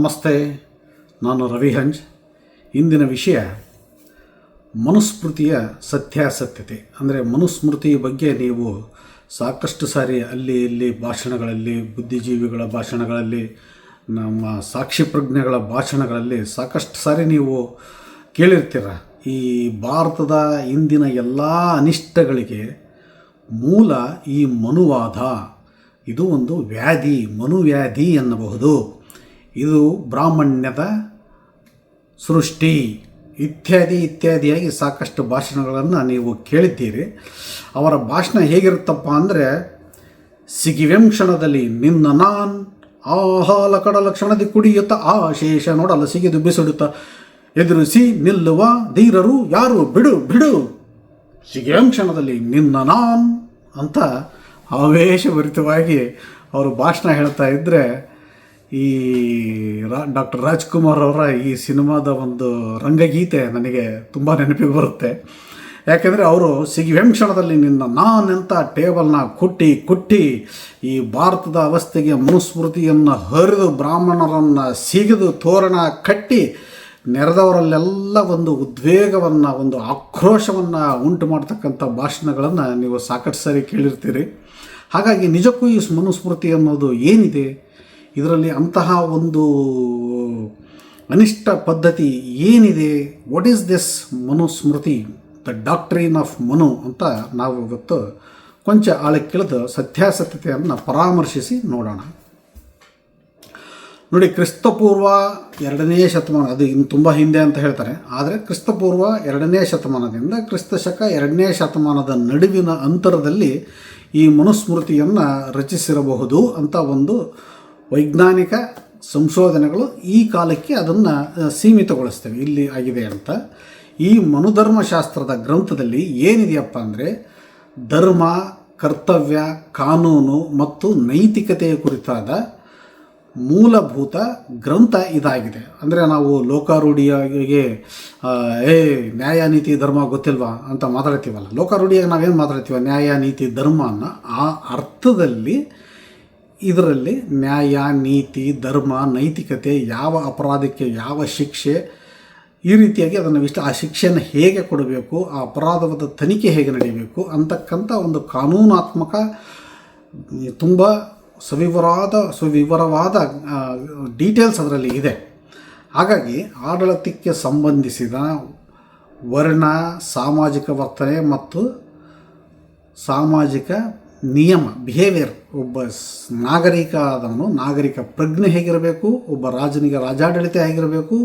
ನಮಸ್ತೆ, ನಾನು ರವಿಹಂಜ್. ಇಂದಿನ ವಿಷಯ ಮನುಸ್ಮೃತಿಯ ಸತ್ಯಾಸತ್ಯತೆ. ಅಂದರೆ ಮನುಸ್ಮೃತಿ ಬಗ್ಗೆ ನೀವು ಸಾಕಷ್ಟು ಸಾರಿ ಅಲ್ಲಿ ಇಲ್ಲಿ ಭಾಷಣಗಳಲ್ಲಿ, ಬುದ್ಧಿಜೀವಿಗಳ ಭಾಷಣಗಳಲ್ಲಿ, ನಮ್ಮ ಸಾಕ್ಷಿ ಪ್ರಜ್ಞೆಗಳ ಭಾಷಣಗಳಲ್ಲಿ ಸಾಕಷ್ಟು ಸಾರಿ ನೀವು ಕೇಳಿರ್ತೀರ. ಈ ಭಾರತದ ಇಂದಿನ ಎಲ್ಲ ಅನಿಷ್ಟಗಳಿಗೆ ಮೂಲ ಈ ಮನುವಾದ. ಇದು ಒಂದು ವ್ಯಾಧಿ, ಮನುವ್ಯಾಧಿ ಎನ್ನಬಹುದು. ಇದು ಬ್ರಾಹ್ಮಣ್ಯದ ಸೃಷ್ಟಿ ಇತ್ಯಾದಿಯಾಗಿ ಸಾಕಷ್ಟು ಭಾಷಣಗಳನ್ನು ನೀವು ಕೇಳಿದ್ದೀರಿ. ಅವರ ಭಾಷಣ ಹೇಗಿರುತ್ತಪ್ಪ ಅಂದರೆ, ಸಿಗಿವೆಂಕ್ಷಣದಲ್ಲಿ ನಿನ್ನ ನಾನ್ ಆಹಾಲ ಕಡಲ ಕ್ಷಣದಿ ಕುಡಿಯುತ್ತ ಆ ಶೇಷ ನೋಡಲ್ಲ ಸಿಗಿದು ಬಿಸಿಡುತ್ತ ಎದುರಿಸಿ ನಿಲ್ಲುವ ಧೀರರು ಯಾರು ಬಿಡು ಬಿಡು ಸಿಗಿವೆಂಕ್ಷಣದಲ್ಲಿ ನಿನ್ನ ನಾನ್ ಅಂತ ಆವೇಶಭರಿತವಾಗಿ ಅವರು ಭಾಷಣ ಹೇಳ್ತಾ ಇದ್ದರೆ, ಈ ಡಾಕ್ಟರ್ ರಾಜ್ಕುಮಾರ್ ಅವರ ಈ ಸಿನಿಮಾದ ಒಂದು ರಂಗಗೀತೆ ನನಗೆ ತುಂಬ ನೆನಪಿಗೆ ಬರುತ್ತೆ. ಯಾಕೆಂದರೆ ಅವರು ಸಿಗಿವೆಂಕ್ಷಣದಲ್ಲಿ ನಿನ್ನ ನಾನೆಂತ ಟೇಬಲ್ನ ಕುಟ್ಟಿ ಈ ಭಾರತದ ಅವಸ್ಥೆಗೆ ಮನುಸ್ಮೃತಿಯನ್ನು ಹರಿದು ಬ್ರಾಹ್ಮಣರನ್ನು ಸಿಗಿದು ತೋರಣ ಕಟ್ಟಿ ನೆರೆದವರಲ್ಲೆಲ್ಲ ಒಂದು ಉದ್ವೇಗವನ್ನು, ಒಂದು ಆಕ್ರೋಶವನ್ನು ಉಂಟು ಮಾಡ್ತಕ್ಕಂಥ ಭಾಷಣಗಳನ್ನು ನೀವು ಸಾಕಷ್ಟು ಸಾರಿ ಕೇಳಿರ್ತೀರಿ. ಹಾಗಾಗಿ ನಿಜಕ್ಕೂ ಈ ಮನುಸ್ಮೃತಿ ಅನ್ನೋದು ಏನಿದೆ, ಇದರಲ್ಲಿ ಅಂತಹ ಒಂದು ಅನಿಷ್ಟ ಪದ್ಧತಿ ಏನಿದೆ, what is this Manusmriti, the doctrine of Manu ಅಂತ ನಾವು ಇವತ್ತು ಕೊಂಚ ಆಳಕ್ಕಿಳಿದು ಸತ್ಯಾಸತ್ಯತೆಯನ್ನು ಪರಾಮರ್ಶಿಸಿ ನೋಡೋಣ. ನೋಡಿ, ಕ್ರಿಸ್ತಪೂರ್ವ 2ನೇ ಶತಮಾನ, ಅದು ಇನ್ನು ತುಂಬ ಹಿಂದೆ ಅಂತ ಹೇಳ್ತಾರೆ, ಆದರೆ ಕ್ರಿಸ್ತಪೂರ್ವ 2ನೇ ಶತಮಾನದಿಂದ ಕ್ರಿಸ್ತಶಕ 2ನೇ ಶತಮಾನದ ನಡುವಿನ ಅಂತರದಲ್ಲಿ ಈ ಮನುಸ್ಮೃತಿಯನ್ನು ರಚಿಸಿರಬಹುದು ಅಂತ ಒಂದು ವೈಜ್ಞಾನಿಕ ಸಂಶೋಧನೆಗಳು ಈ ಕಾಲಕ್ಕೆ ಅದನ್ನು ಸೀಮಿತಗೊಳಿಸ್ತೇವೆ. ಇಲ್ಲಿ ಆಗಿದೆ ಅಂತ. ಈ ಮನುಧರ್ಮಶಾಸ್ತ್ರದ ಗ್ರಂಥದಲ್ಲಿ ಏನಿದೆಯಪ್ಪ ಅಂದರೆ, ಧರ್ಮ, ಕರ್ತವ್ಯ, ಕಾನೂನು ಮತ್ತು ನೈತಿಕತೆಯ ಕುರಿತಾದ ಮೂಲಭೂತ ಗ್ರಂಥ ಇದಾಗಿದೆ. ಅಂದರೆ ನಾವು ಲೋಕಾರೂಢಿಯಾಗಿ ನ್ಯಾಯ ನೀತಿ ಧರ್ಮ ಗೊತ್ತಿಲ್ವಾ ಅಂತ ಮಾತಾಡ್ತೀವಲ್ಲ, ಲೋಕಾರೂಢಿಯಾಗಿ ನಾವೇನು ಮಾತಾಡ್ತೀವ, ನ್ಯಾಯ ನೀತಿ ಧರ್ಮ ಅನ್ನೋ ಆ ಅರ್ಥದಲ್ಲಿ ಇದರಲ್ಲಿ ನ್ಯಾಯ, ನೀತಿ, ಧರ್ಮ, ನೈತಿಕತೆ, ಯಾವ ಅಪರಾಧಕ್ಕೆ ಯಾವ ಶಿಕ್ಷೆ, ಈ ರೀತಿಯಾಗಿ ಅದನ್ನು ಆ ಶಿಕ್ಷೆಯನ್ನು ಹೇಗೆ ಕೊಡಬೇಕು, ಆ ಅಪರಾಧದ ತನಿಖೆ ಹೇಗೆ ನಡೆಯಬೇಕು ಅಂತಕ್ಕಂಥ ಒಂದು ಕಾನೂನಾತ್ಮಕ ತುಂಬ ಸುವಿವರವಾದ ಡೀಟೇಲ್ಸ್ ಅದರಲ್ಲಿ ಇದೆ. ಹಾಗಾಗಿ ಆಡಳಿತಕ್ಕೆ ಸಂಬಂಧಿಸಿದ ವರ್ಣ, ಸಾಮಾಜಿಕ ವರ್ತನೆ ಮತ್ತು ಸಾಮಾಜಿಕ ನಿಯಮ, ಬಿಹೇವಿಯರ್, ಒಬ್ಬ ನಾಗರಿಕ ಪ್ರಜ್ಞೆ ಹೇಗಿರಬೇಕು, ಒಬ್ಬ ರಾಜನಿಗೆ ರಾಜಾಡಳಿತ ಹೇಗಿರಬೇಕು,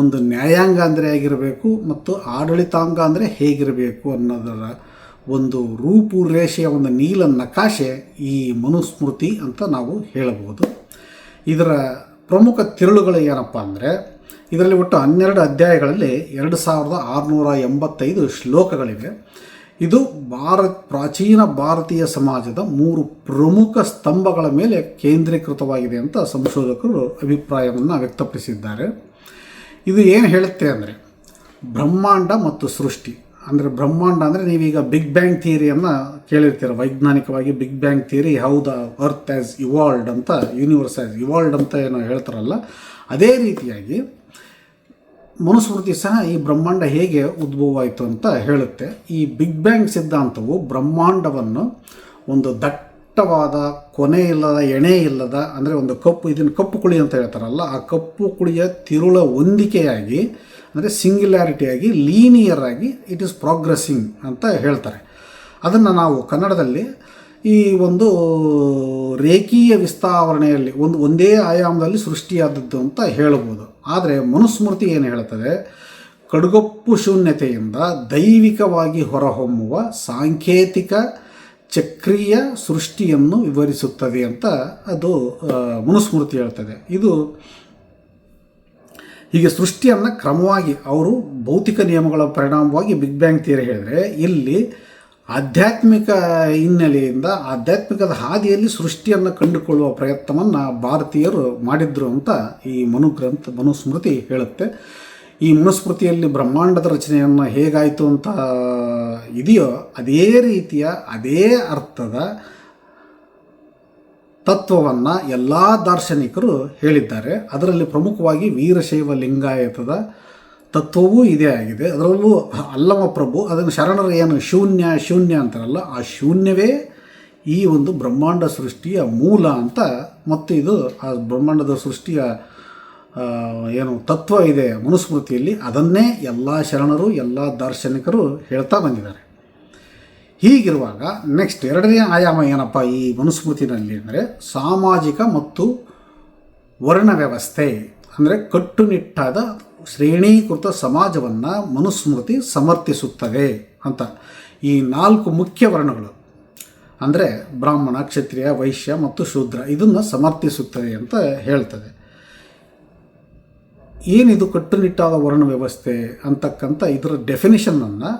ಒಂದು ನ್ಯಾಯಾಂಗ ಅಂದರೆ ಹೇಗಿರಬೇಕು ಮತ್ತು ಆಡಳಿತಾಂಗ ಅಂದರೆ ಹೇಗಿರಬೇಕು ಅನ್ನೋದರ ಒಂದು ರೂಪುರೇಷೆಯ ಒಂದು ನೀಲ ನಕಾಶೆ ಈ ಮನುಸ್ಮೃತಿ ಅಂತ ನಾವು ಹೇಳಬಹುದು. ಇದರ ಪ್ರಮುಖ ತಿರುಳುಗಳು ಏನಪ್ಪ ಅಂದರೆ, ಇದರಲ್ಲಿ ಒಟ್ಟು 12 ಅಧ್ಯಾಯಗಳಲ್ಲಿ 2685 ಶ್ಲೋಕಗಳಿವೆ. ಇದು ಪ್ರಾಚೀನ ಭಾರತೀಯ ಸಮಾಜದ 3 ಪ್ರಮುಖ ಸ್ತಂಭಗಳ ಮೇಲೆ ಕೇಂದ್ರೀಕೃತವಾಗಿದೆ ಅಂತ ಸಂಶೋಧಕರು ಅಭಿಪ್ರಾಯವನ್ನು ವ್ಯಕ್ತಪಡಿಸಿದ್ದಾರೆ. ಇದು ಏನು ಹೇಳುತ್ತೆ ಅಂದರೆ, ಬ್ರಹ್ಮಾಂಡ ಮತ್ತು ಸೃಷ್ಟಿ. ಅಂದರೆ ಬ್ರಹ್ಮಾಂಡ ಅಂದರೆ ನೀವೀಗ ಬಿಗ್ ಬ್ಯಾಂಗ್ ಥಿಯರಿಯನ್ನು ಕೇಳಿರ್ತೀರ. ವೈಜ್ಞಾನಿಕವಾಗಿ big bang theory, how the earth has evolved ಅಂತ, ಯೂನಿವರ್ಸ್ ಆ್ಯಸ್ ಇವಾಲ್ಡ್ ಅಂತ ಏನೋ ಹೇಳ್ತಾರಲ್ಲ, ಅದೇ ರೀತಿಯಾಗಿ ಮನುಸ್ಮೃತಿ ಸಹ ಈ ಬ್ರಹ್ಮಾಂಡ ಹೇಗೆ ಉದ್ಭವವಾಯಿತು ಅಂತ ಹೇಳುತ್ತೆ. ಈ ಬಿಗ್ ಬ್ಯಾಂಗ್ ಸಿದ್ಧಾಂತವು ಬ್ರಹ್ಮಾಂಡವನ್ನು ಒಂದು ದಟ್ಟವಾದ, ಕೊನೆ ಇಲ್ಲದ, ಎಣೆ ಇಲ್ಲದ, ಅಂದರೆ ಒಂದು ಇದನ್ನು ಕಪ್ಪು ಕುಳಿ ಅಂತ ಹೇಳ್ತಾರಲ್ಲ, ಆ ಕಪ್ಪು ಕುಳಿಯ ತಿರುಳ ಹೊಂದಿಕೆಯಾಗಿ, ಅಂದರೆ ಸಿಂಗ್ಯುಲಾರಿಟಿಯಾಗಿ, ಲೀನಿಯರ್ ಆಗಿ ಇಟ್ ಈಸ್ ಪ್ರೋಗ್ರೆಸ್ಸಿಂಗ್ ಅಂತ ಹೇಳ್ತಾರೆ. ಅದನ್ನು ನಾವು ಕನ್ನಡದಲ್ಲಿ ಈ ಒಂದು ರೇಖೀಯ ವಿಸ್ತಾವರಣೆಯಲ್ಲಿ ಒಂದೇ ಆಯಾಮದಲ್ಲಿ ಸೃಷ್ಟಿಯಾದದ್ದು ಅಂತ ಹೇಳಬಹುದು. ಆದರೆ ಮನುಸ್ಮೃತಿ ಏನು ಹೇಳ್ತದೆ, ಕಡುಗಪ್ಪು ಶೂನ್ಯತೆಯಿಂದ ದೈವಿಕವಾಗಿ ಹೊರಹೊಮ್ಮುವ ಸಾಂಕೇತಿಕ ಚಕ್ರೀಯ ಸೃಷ್ಟಿಯನ್ನು ವಿವರಿಸುತ್ತದೆ ಅಂತ ಅದು ಮನುಸ್ಮೃತಿ ಹೇಳ್ತದೆ. ಇದು ಹೀಗೆ ಸೃಷ್ಟಿಯನ್ನು ಕ್ರಮವಾಗಿ ಅವರು ಭೌತಿಕ ನಿಯಮಗಳ ಪರಿಣಾಮವಾಗಿ ಬಿಗ್ ಬ್ಯಾಂಗ್ ಥಿಯರಿ ಹೇಳಿದರೆ, ಇಲ್ಲಿ ಆಧ್ಯಾತ್ಮಿಕ ಹಿನ್ನೆಲೆಯಿಂದ ಆಧ್ಯಾತ್ಮಿಕದ ಹಾದಿಯಲ್ಲಿ ಸೃಷ್ಟಿಯನ್ನು ಕಂಡುಕೊಳ್ಳುವ ಪ್ರಯತ್ನವನ್ನು ಭಾರತೀಯರು ಮಾಡಿದ್ರು ಅಂತ ಈ ಮನುಸ್ಮೃತಿ ಹೇಳುತ್ತೆ. ಈ ಮನುಸ್ಮೃತಿಯಲ್ಲಿ ಬ್ರಹ್ಮಾಂಡದ ರಚನೆಯನ್ನು ಹೇಗಾಯಿತು ಅಂತ ಇದೆಯೋ ಅದೇ ರೀತಿಯ ಅದೇ ಅರ್ಥದ ತತ್ವವನ್ನು ಎಲ್ಲ ದಾರ್ಶನಿಕರು ಹೇಳಿದ್ದಾರೆ. ಅದರಲ್ಲಿ ಪ್ರಮುಖವಾಗಿ ವೀರಶೈವ ಲಿಂಗಾಯತದ ತತ್ವವೂ ಇದೇ ಆಗಿದೆ. ಅದರಲ್ಲೂ ಅಲ್ಲಮ ಪ್ರಭು ಅದನ್ನು ಶರಣರು ಏನು ಶೂನ್ಯ ಅಂತಾರಲ್ಲ, ಆ ಶೂನ್ಯವೇ ಈ ಒಂದು ಬ್ರಹ್ಮಾಂಡ ಸೃಷ್ಟಿಯ ಮೂಲ ಅಂತ, ಮತ್ತು ಇದು ಆ ಬ್ರಹ್ಮಾಂಡದ ಸೃಷ್ಟಿಯ ಏನು ತತ್ವ ಇದೆ ಮನುಸ್ಮೃತಿಯಲ್ಲಿ, ಅದನ್ನೇ ಎಲ್ಲ ಶರಣರು ಎಲ್ಲ ದಾರ್ಶನಿಕರು ಹೇಳ್ತಾ ಬಂದಿದ್ದಾರೆ. ಹೀಗಿರುವಾಗ ನೆಕ್ಸ್ಟ್ ಎರಡನೇ ಆಯಾಮ ಏನಪ್ಪ ಈ ಮನುಸ್ಮೃತಿನಲ್ಲಿ ಅಂದರೆ ಸಾಮಾಜಿಕ ಮತ್ತು ವರ್ಣ ವ್ಯವಸ್ಥೆ, ಅಂದರೆ ಕಟ್ಟುನಿಟ್ಟಾದ ಶ್ರೇಣೀಕೃತ ಸಮಾಜವನ್ನು ಮನುಸ್ಮೃತಿ ಸಮರ್ಥಿಸುತ್ತದೆ ಅಂತ. ಈ 4 ಮುಖ್ಯ ವರ್ಣಗಳು ಅಂದರೆ ಬ್ರಾಹ್ಮಣ, ಕ್ಷತ್ರಿಯ, ವೈಶ್ಯ ಮತ್ತು ಶೂದ್ರ ಇದನ್ನು ಸಮರ್ಥಿಸುತ್ತದೆ ಅಂತ ಹೇಳ್ತದೆ. ಏನಿದು ಕಟ್ಟುನಿಟ್ಟಾದ ವರ್ಣ ವ್ಯವಸ್ಥೆ ಅಂತಕ್ಕಂಥ ಇದರ ಡೆಫಿನಿಷನನ್ನು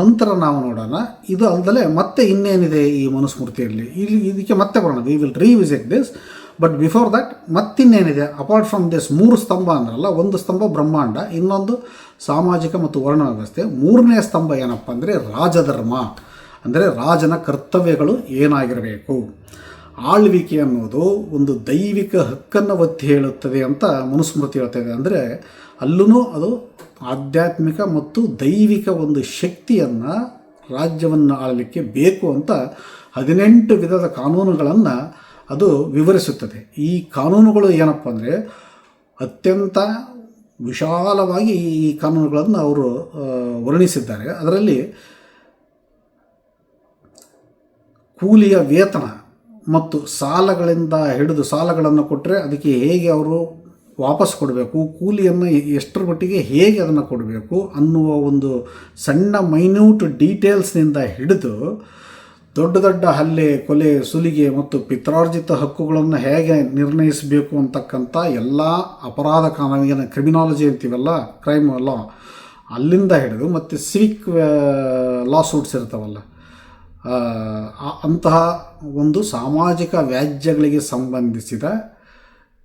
ನಂತರ ನಾವು ನೋಡೋಣ. ಇದು ಅಲ್ಲದೆ ಮತ್ತೆ ಇನ್ನೇನಿದೆ ಈ ಮನುಸ್ಮೃತಿಯಲ್ಲಿ, ಇದಕ್ಕೆ ಮತ್ತೆ ಬರೋಣ. We will revisit this, but before that ಮತ್ತಿನ್ನೇನಿದೆ ಅಪಾರ್ಟ್ ಫ್ರಮ್ ದಿಸ್ 3 ಸ್ತಂಭ ಅಂದ್ರಲ್ಲ, ಒಂದು ಸ್ತಂಭ ಬ್ರಹ್ಮಾಂಡ, ಇನ್ನೊಂದು ಸಾಮಾಜಿಕ ಮತ್ತು ವರ್ಣ ವ್ಯವಸ್ಥೆ, 3ನೇ ಸ್ತಂಭ ಏನಪ್ಪ ಅಂದರೆ ರಾಜಧರ್ಮ, ಅಂದರೆ ರಾಜನ ಕರ್ತವ್ಯಗಳು ಏನಾಗಿರಬೇಕು. ಆಳ್ವಿಕೆ ಅನ್ನೋದು ಒಂದು ದೈವಿಕ ಹಕ್ಕನ್ನು ಒತ್ತಿ ಹೇಳುತ್ತದೆ ಅಂತ ಮನುಸ್ಮೃತಿ ಹೇಳ್ತದೆ. ಅಂದರೆ ಅಲ್ಲೂ ಅದು ಆಧ್ಯಾತ್ಮಿಕ ಮತ್ತು ದೈವಿಕ ಒಂದು ಶಕ್ತಿಯನ್ನು ರಾಜ್ಯವನ್ನು ಆಳಲಿಕ್ಕೆ ಬೇಕು ಅಂತ 18 ವಿಧದ ಕಾನೂನುಗಳನ್ನು ಅದು ವಿವರಿಸುತ್ತದೆ. ಈ ಕಾನೂನುಗಳು ಏನಪ್ಪ ಅಂದರೆ ಅತ್ಯಂತ ವಿಶಾಲವಾಗಿ ಈ ಕಾನೂನುಗಳನ್ನು ಅವರು ವರ್ಣಿಸಿದ್ದಾರೆ. ಅದರಲ್ಲಿ ಕೂಲಿಯ ವೇತನ ಮತ್ತು ಸಾಲಗಳಿಂದ ಹಿಡಿದು, ಸಾಲಗಳನ್ನು ಕೊಟ್ಟರೆ ಅದಕ್ಕೆ ಹೇಗೆ ಅವರು ವಾಪಸ್ ಕೊಡಬೇಕು, ಕೂಲಿಯನ್ನು ಎಷ್ಟರ ಮಟ್ಟಿಗೆ ಹೇಗೆ ಅದನ್ನು ಕೊಡಬೇಕು ಅನ್ನುವ ಒಂದು ಸಣ್ಣ ಮೈನ್ಯೂಟ್ ಡೀಟೇಲ್ಸ್ನಿಂದ ಹಿಡಿದು ದೊಡ್ಡ ದೊಡ್ಡ ಹಲ್ಲೆ, ಕೊಲೆ, ಸುಲಿಗೆ ಮತ್ತು ಪಿತ್ರಾರ್ಜಿತ ಹಕ್ಕುಗಳನ್ನು ಹೇಗೆ ನಿರ್ಣಯಿಸಬೇಕು ಅಂತಕ್ಕಂಥ ಎಲ್ಲ ಅಪರಾಧ ಕಾನೂನಿನ ಕ್ರಿಮಿನಾಲಜಿ ಅಂತೀವಲ್ಲ, ಕ್ರೈಮ್ ಲಾ, ಅಲ್ಲಿಂದ ಹಿಡಿದು ಮತ್ತು ಸಿವಿಕ್ ಲಾ ಸೂಟ್ಸ್ ಇರ್ತಾವಲ್ಲ, ಅಂತಹ ಒಂದು ಸಾಮಾಜಿಕ ವ್ಯಾಜ್ಯಗಳಿಗೆ ಸಂಬಂಧಿಸಿದ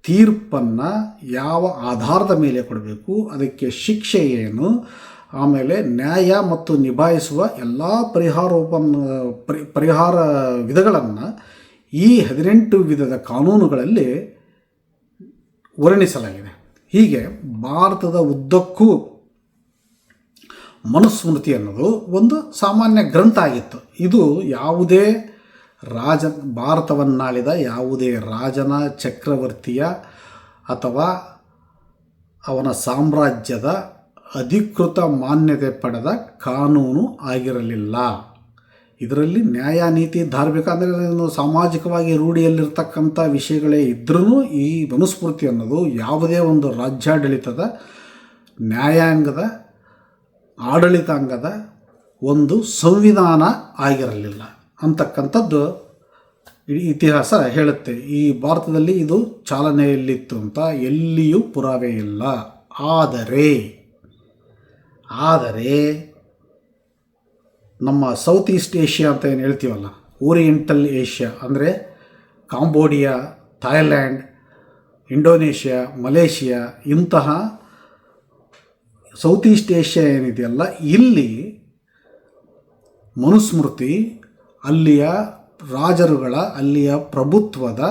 ತೀರ್ಪನ್ನು ಯಾವ ಆಧಾರದ ಮೇಲೆ ಕೊಡಬೇಕು, ಅದಕ್ಕೆ ಶಿಕ್ಷೆ ಏನು, ಆಮೇಲೆ ನ್ಯಾಯ ಮತ್ತು ನಿಭಾಯಿಸುವ ಎಲ್ಲ ಪರಿಹಾರ ವಿಧಗಳನ್ನು ಈ 18 ವಿಧದ ಕಾನೂನುಗಳಲ್ಲಿ ವರ್ಣಿಸಲಾಗಿದೆ. ಹೀಗೆ ಭಾರತದ ಉದ್ದಕ್ಕೂ ಮನುಸ್ಮೃತಿ ಅನ್ನೋದು ಒಂದು ಸಾಮಾನ್ಯ ಗ್ರಂಥ ಆಗಿತ್ತು. ಇದು ಯಾವುದೇ ಭಾರತವನ್ನಾಳಿದ ಯಾವುದೇ ರಾಜನ, ಚಕ್ರವರ್ತಿಯ ಅಥವಾ ಅವನ ಸಾಮ್ರಾಜ್ಯದ ಅಧಿಕೃತ ಮಾನ್ಯತೆ ಪಡೆದ ಕಾನೂನು ಆಗಿರಲಿಲ್ಲ. ಇದರಲ್ಲಿ ನ್ಯಾಯ, ನೀತಿ, ಧಾರ್ಮಿಕ ಅಂದರೆ ಸಾಮಾಜಿಕವಾಗಿ ರೂಢಿಯಲ್ಲಿರ್ತಕ್ಕಂಥ ವಿಷಯಗಳೇ ಇದ್ರೂ ಈ ಮನುಸ್ಮೃತಿ ಅನ್ನೋದು ಯಾವುದೇ ಒಂದು ರಾಜ್ಯಾಡಳಿತದ, ನ್ಯಾಯಾಂಗದ, ಆಡಳಿತಾಂಗದ ಒಂದು ಸಂವಿಧಾನ ಆಗಿರಲಿಲ್ಲ ಅಂತಕ್ಕಂಥದ್ದು ಇತಿಹಾಸ ಹೇಳುತ್ತೆ. ಈ ಭಾರತದಲ್ಲಿ ಇದು ಚಾಲನೆಯಲ್ಲಿತ್ತು ಅಂತ ಎಲ್ಲಿಯೂ ಪುರಾವೆ ಇಲ್ಲ. ಆದರೆ ನಮ್ಮ ಸೌತ್ ಈಸ್ಟ್ ಏಷ್ಯಾ ಅಂತ ಏನು ಹೇಳ್ತೀವಲ್ಲ, ಓರಿಯೆಂಟಲ್ ಏಷ್ಯಾ ಅಂದರೆ ಕಾಂಬೋಡಿಯಾ, ಥಾಯ್ಲ್ಯಾಂಡ್, ಇಂಡೋನೇಷ್ಯಾ, ಮಲೇಷಿಯಾ ಇಂತಹ ಸೌತ್ ಈಸ್ಟ್ ಏಷ್ಯಾ ಏನಿದೆಯಲ್ಲ, ಇಲ್ಲಿ ಮನುಸ್ಮೃತಿ ಅಲ್ಲಿಯ ರಾಜರುಗಳ, ಅಲ್ಲಿಯ ಪ್ರಭುತ್ವದ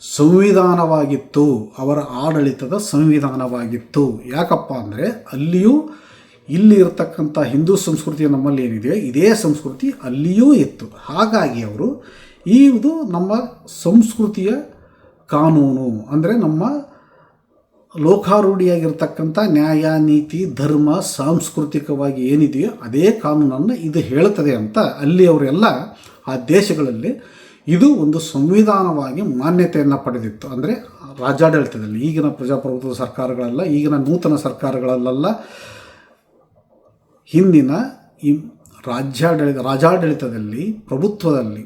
ಸಂವಿಧಾನವಾಗಿತ್ತು, ಅವರ ಆಡಳಿತದ ಸಂವಿಧಾನವಾಗಿತ್ತು. ಯಾಕಪ್ಪ ಅಂದರೆ ಅಲ್ಲಿಯೂ ಇಲ್ಲಿ ಇರತಕ್ಕಂಥ ಹಿಂದೂ ಸಂಸ್ಕೃತಿ ನಮ್ಮಲ್ಲಿ ಏನಿದೆ ಇದೇ ಸಂಸ್ಕೃತಿ ಅಲ್ಲಿಯೂ ಇತ್ತು. ಹಾಗಾಗಿ ಅವರು ಇದು ನಮ್ಮ ಸಂಸ್ಕೃತಿಯ ಕಾನೂನು ಅಂದರೆ ನಮ್ಮ ಲೋಕಾರೂಢಿಯಾಗಿರ್ತಕ್ಕಂಥ ನ್ಯಾಯ, ನೀತಿ, ಧರ್ಮ, ಸಾಂಸ್ಕೃತಿಕವಾಗಿ ಏನಿದೆಯೋ ಅದೇ ಕಾನೂನನ್ನು ಇದು ಹೇಳುತ್ತದೆ ಅಂತ ಅಲ್ಲಿ ಅವರೆಲ್ಲ ಆ ದೇಶಗಳಲ್ಲಿ ಇದು ಒಂದು ಸಂವಿಧಾನವಾಗಿ ಮಾನ್ಯತೆಯನ್ನು ಪಡೆದಿತ್ತು. ಅಂದರೆ ರಾಜ್ಯಾಡಳಿತದಲ್ಲಿ ಈಗಿನ ಪ್ರಜಾಪ್ರಭುತ್ವ ಸರ್ಕಾರಗಳೆಲ್ಲ, ಈಗಿನ ನೂತನ ಸರ್ಕಾರಗಳಲ್ಲೆಲ್ಲ, ಹಿಂದಿನ ಈ ರಾಜಾಡಳಿತದಲ್ಲಿ, ಪ್ರಭುತ್ವದಲ್ಲಿ,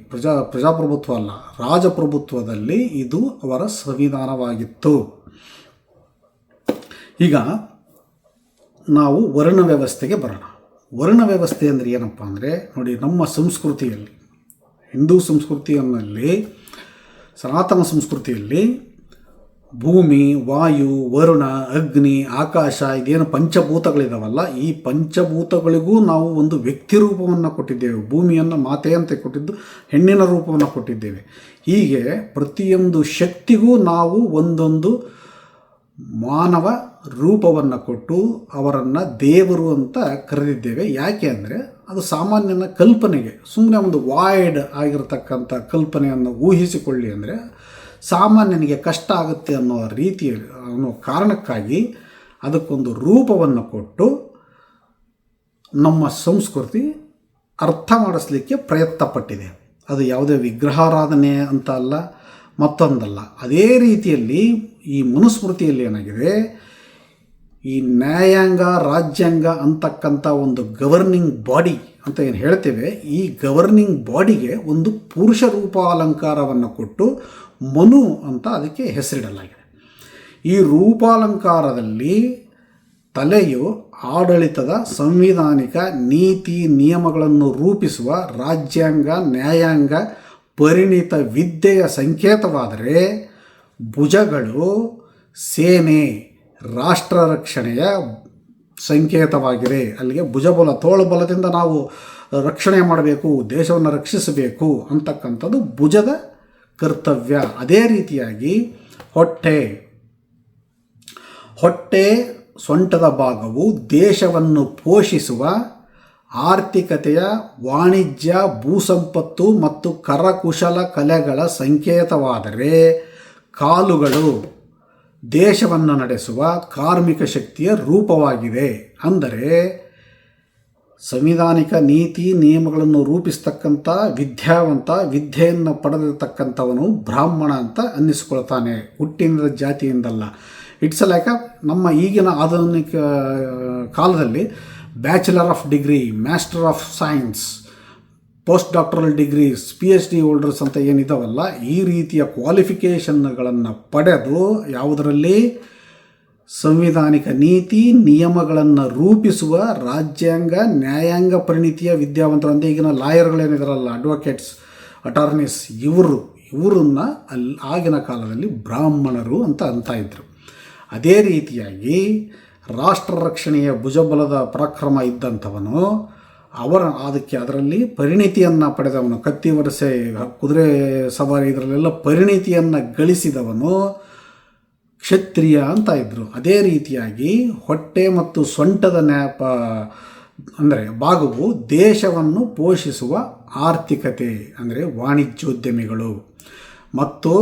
ಪ್ರಜಾಪ್ರಭುತ್ವ ಅಲ್ಲ, ರಾಜಪ್ರಭುತ್ವದಲ್ಲಿ ಇದು ಅವರ ಸಂವಿಧಾನವಾಗಿತ್ತು. ಈಗ ನಾವು ವರ್ಣ ವ್ಯವಸ್ಥೆಗೆ ಬರೋಣ. ವರ್ಣ ವ್ಯವಸ್ಥೆ ಅಂದರೆ ಏನಪ್ಪ ಅಂದರೆ ನೋಡಿ, ನಮ್ಮ ಸಂಸ್ಕೃತಿಯಲ್ಲಿ, ಹಿಂದೂ ಸಂಸ್ಕೃತಿಯಲ್ಲಿ, ಸನಾತನ ಸಂಸ್ಕೃತಿಯಲ್ಲಿ ಭೂಮಿ, ವಾಯು, ವರುಣ, ಅಗ್ನಿ, ಆಕಾಶ ಇದೇನು ಪಂಚಭೂತಗಳಿದಾವಲ್ಲ, ಈ ಪಂಚಭೂತಗಳಿಗೂ ನಾವು ಒಂದು ವ್ಯಕ್ತಿ ರೂಪವನ್ನು ಕೊಟ್ಟಿದ್ದೇವೆ. ಭೂಮಿಯನ್ನು ಮಾತೆ ಅಂತ ಕೊಟ್ಟಿದ್ದು ಹೆಣ್ಣಿನ ರೂಪವನ್ನು ಕೊಟ್ಟಿದ್ದೇವೆ. ಹೀಗೆ ಪ್ರತಿಯೊಂದು ಶಕ್ತಿಗೂ ನಾವು ಒಂದೊಂದು ಮಾನವ ರೂಪವನ್ನು ಕೊಟ್ಟು ಅವರನ್ನು ದೇವರು ಅಂತ ಕರೆದಿದ್ದೇವೆ. ಯಾಕೆ ಅಂದರೆ ಅದು ಸಾಮಾನ್ಯನ ಕಲ್ಪನೆಗೆ, ಸುಮ್ಮನೆ ಒಂದು ವಾಯ್ಡ್ ಆಗಿರತಕ್ಕಂಥ ಕಲ್ಪನೆಯನ್ನು ಊಹಿಸಿಕೊಳ್ಳಿ ಅಂದರೆ ಸಾಮಾನ್ಯನಿಗೆ ಕಷ್ಟ ಆಗುತ್ತೆ ಅನ್ನೋ ರೀತಿಯಲ್ಲಿ, ಅನ್ನೋ ಕಾರಣಕ್ಕಾಗಿ ಅದಕ್ಕೊಂದು ರೂಪವನ್ನು ಕೊಟ್ಟು ನಮ್ಮ ಸಂಸ್ಕೃತಿ ಅರ್ಥ ಮಾಡಿಸ್ಲಿಕ್ಕೆ ಪ್ರಯತ್ನ ಪಟ್ಟಿದೆ. ಅದು ಯಾವುದೇ ವಿಗ್ರಹಾರಾಧನೆ ಅಂತ ಅಲ್ಲ, ಮತ್ತೊಂದಲ್ಲ. ಅದೇ ರೀತಿಯಲ್ಲಿ ಈ ಮನುಸ್ಮೃತಿಯಲ್ಲಿ ಏನಾಗಿದೆ, ಈ ನ್ಯಾಯಾಂಗ, ರಾಜ್ಯಾಂಗ ಅಂತಕ್ಕಂಥ ಒಂದು ಗವರ್ನಿಂಗ್ ಬಾಡಿ ಅಂತ ಏನು ಹೇಳ್ತೇವೆ, ಈ ಗವರ್ನಿಂಗ್ ಬಾಡಿಗೆ ಒಂದು ಪುರುಷ ರೂಪಾಲಂಕಾರವನ್ನು ಕೊಟ್ಟು ಮನು ಅಂತ ಅದಕ್ಕೆ ಹೆಸರಿಡಲಾಗಿದೆ. ಈ ರೂಪಾಲಂಕಾರದಲ್ಲಿ ತಲೆಯು ಆಡಳಿತದ ಸಂವಿಧಾನಿಕ ನೀತಿ ನಿಯಮಗಳನ್ನು ರೂಪಿಸುವ ರಾಜ್ಯಾಂಗ, ನ್ಯಾಯಾಂಗ, ಪರಿಣಿತ ವಿದ್ಯೆಯ ಸಂಕೇತವಾದರೆ ಭುಜಗಳು ಸೇನೆ, ರಾಷ್ಟ್ರ ರಕ್ಷಣೆಯ ಸಂಕೇತವಾಗಿದೆ. ಅಲ್ಲಿಗೆ ಭುಜಬಲ, ತೋಳುಬಲದಿಂದ ನಾವು ರಕ್ಷಣೆ ಮಾಡಬೇಕು, ದೇಶವನ್ನು ರಕ್ಷಿಸಬೇಕು ಅಂತಕ್ಕಂಥದ್ದು ಭುಜದ ಕರ್ತವ್ಯ. ಅದೇ ರೀತಿಯಾಗಿ ಹೊಟ್ಟೆ ಸೊಂಟದ ಭಾಗವು ದೇಶವನ್ನು ಪೋಷಿಸುವ ಆರ್ಥಿಕತೆಯ, ವಾಣಿಜ್ಯ, ಭೂಸಂಪತ್ತು ಮತ್ತು ಕರಕುಶಲ ಕಲೆಗಳ ಸಂಕೇತವಾದರೆ ಕಾಲುಗಳು ದೇಶವನ್ನು ನಡೆಸುವ ಕಾರ್ಮಿಕ ಶಕ್ತಿಯ ರೂಪವಾಗಿದೆ. ಅಂದರೆ ಸಂವಿಧಾನಿಕ ನೀತಿ ನಿಯಮಗಳನ್ನು ರೂಪಿಸ್ತಕ್ಕಂಥ ವಿದ್ಯಾವಂತ, ವಿದ್ಯೆಯನ್ನು ಪಡೆದಿರತಕ್ಕಂಥವನು ಬ್ರಾಹ್ಮಣ ಅಂತ ಅನ್ನಿಸ್ಕೊಳ್ತಾನೆ, ಹುಟ್ಟಿನ ಜಾತಿಯಿಂದಲ್ಲ. ಇಟ್ಸ್ ಲೈಕ್ ನಮ್ಮ ಈಗಿನ ಆಧುನಿಕ ಕಾಲದಲ್ಲಿ bachelor of degree, master of science, post doctoral degrees, PhD holders ಅಂತ ಏನಿದಾವಲ್ಲ, ಈ ರೀತಿಯ ಕ್ವಾಲಿಫಿಕೇಷನ್ಗಳನ್ನು ಪಡೆದು ಯಾವುದರಲ್ಲಿ ಸಂವಿಧಾನಿಕ ನೀತಿ ನಿಯಮಗಳನ್ನು ರೂಪಿಸುವ ರಾಜ್ಯಾಂಗ, ನ್ಯಾಯಾಂಗ ಪರಿಣಿತಿಯ ವಿದ್ಯಾವಂತರು ಅಂತ ಈಗಿನ ಲಾಯರ್ಗಳೇನಿದಾರಲ್ಲ, ಅಡ್ವೊಕೇಟ್ಸ್, ಅಟಾರ್ನೀಸ್, ಇವರನ್ನ ಆಗಿನ ಕಾಲದಲ್ಲಿ ಬ್ರಾಹ್ಮಣರು ಅಂತ ಇದ್ದರು. ಅದೇ ರೀತಿಯಾಗಿ ರಾಷ್ಟ್ರ ರಕ್ಷಣೆಯ ಭುಜಬಲದ ಪರಾಕ್ರಮ ಇದ್ದಂಥವನು, ಅದರಲ್ಲಿ ಪರಿಣಿತಿಯನ್ನು ಪಡೆದವನು, ಕತ್ತಿ ವರಸೆ, ಕುದುರೆ ಸವಾರಿ, ಇದರಲ್ಲೆಲ್ಲ ಪರಿಣಿತಿಯನ್ನು ಗಳಿಸಿದವನು ಕ್ಷತ್ರಿಯ ಅಂತ ಇದ್ದರು. ಅದೇ ರೀತಿಯಾಗಿ ಹೊಟ್ಟೆ ಮತ್ತು ಸೊಂಟದ ಅಂದರೆ ಭಾಗವು ದೇಶವನ್ನು ಪೋಷಿಸುವ ಆರ್ಥಿಕತೆ, ಅಂದರೆ ವಾಣಿಜ್ಯೋದ್ಯಮಿಗಳು, ಮತ್ತು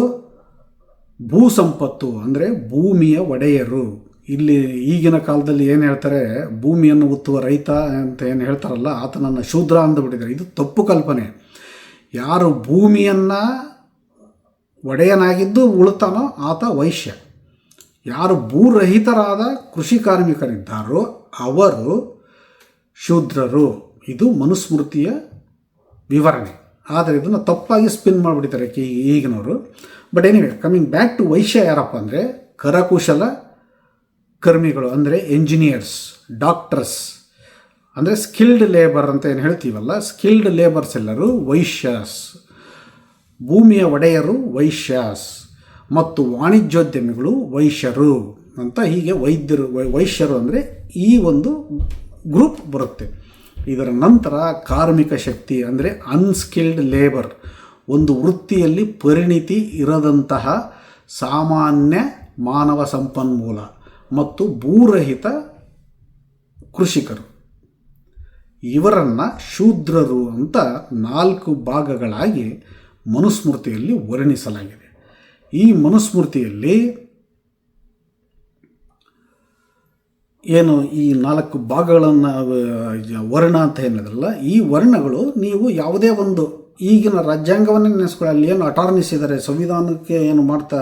ಭೂಸಂಪತ್ತು ಅಂದರೆ ಭೂಮಿಯ ಒಡೆಯರು. ಇಲ್ಲಿ ಈಗಿನ ಕಾಲದಲ್ಲಿ ಏನು ಹೇಳ್ತಾರೆ, ಭೂಮಿಯನ್ನು ಉತ್ತುವ ರೈತ ಅಂತ ಏನು ಹೇಳ್ತಾರಲ್ಲ, ಆತನನ್ನು ಶೂದ್ರ ಅಂದುಬಿಟ್ಟಿದ್ದಾರೆ. ಇದು ತಪ್ಪು ಕಲ್ಪನೆ. ಯಾರು ಭೂಮಿಯನ್ನು ಒಡೆಯನಾಗಿದ್ದು ಉಳುತ್ತಾನೋ ಆತ ವೈಶ್ಯ. ಯಾರು ಭೂರಹಿತರಾದ ಕೃಷಿ ಕಾರ್ಮಿಕರಿದ್ದಾರೋ ಅವರು ಶೂದ್ರರು. ಇದು ಮನುಸ್ಮೃತಿಯ ವಿವರಣೆ. ಆದರೆ ಇದನ್ನು ತಪ್ಪಾಗಿ ಸ್ಪಿನ್ ಮಾಡಿಬಿಡ್ತಾರೆ ಈಗಿನವರು. But anyway, coming back to ವೈಶ್ಯ ಯಾರಪ್ಪ ಅಂದರೆ ಕರಕುಶಲ ಕರ್ಮಿಗಳು, ಅಂದರೆ ಎಂಜಿನಿಯರ್ಸ್, ಡಾಕ್ಟರ್ಸ್, ಅಂದರೆ ಸ್ಕಿಲ್ಡ್ ಲೇಬರ್ ಅಂತ ಏನು ಹೇಳ್ತೀವಲ್ಲ, ಸ್ಕಿಲ್ಡ್ ಲೇಬರ್ಸ್ ಎಲ್ಲರೂ ವೈಶ್ಯಾಸ್. ಭೂಮಿಯ ಒಡೆಯರು ವೈಶ್ಯಾಸ್ ಮತ್ತು ವಾಣಿಜ್ಯೋದ್ಯಮಿಗಳು ವೈಶ್ಯರು ಅಂತ, ಹೀಗೆ ವೈಶ್ಯರು ಅಂದರೆ ಈ ಒಂದು ಗ್ರೂಪ್ ಬರುತ್ತೆ. ಇದರ ನಂತರ ಕಾರ್ಮಿಕ ಶಕ್ತಿ ಅಂದರೆ ಅನ್ಸ್ಕಿಲ್ಡ್ ಲೇಬರ್, ಒಂದು ವೃತ್ತಿಯಲ್ಲಿ ಪರಿಣಿತಿ ಇರದಂತಹ ಸಾಮಾನ್ಯ ಮಾನವ ಸಂಪನ್ಮೂಲ ಮತ್ತು ಭೂರಹಿತ ಕೃಷಿಕರು. ಇವರನ್ನು ಶೂದ್ರರು ಅಂತ 4 ಭಾಗಗಳಾಗಿ ಮನುಸ್ಮೃತಿಯಲ್ಲಿ ವರ್ಣಿಸಲಾಗಿದೆ. ಈ ಮನುಸ್ಮೃತಿಯಲ್ಲಿ ಏನು ಈ 4 ಭಾಗಗಳನ್ನು ವರ್ಣ ಅಂತ ಏನಿದ್ರಲ್ಲ, ಈ ವರ್ಣಗಳು ನೀವು ಯಾವುದೇ ಒಂದು ಈಗಿನ ರಾಜ್ಯಾಂಗವನ್ನೇ ನೆನೆಸ್ಕೊಳ್ಳಿ, ಅಲ್ಲಿ ಏನು ಅಟಾರ್ನೀಸ್ ಇದ್ದಾರೆ, ಸಂವಿಧಾನಕ್ಕೆ ಏನು ಮಾಡ್ತಾ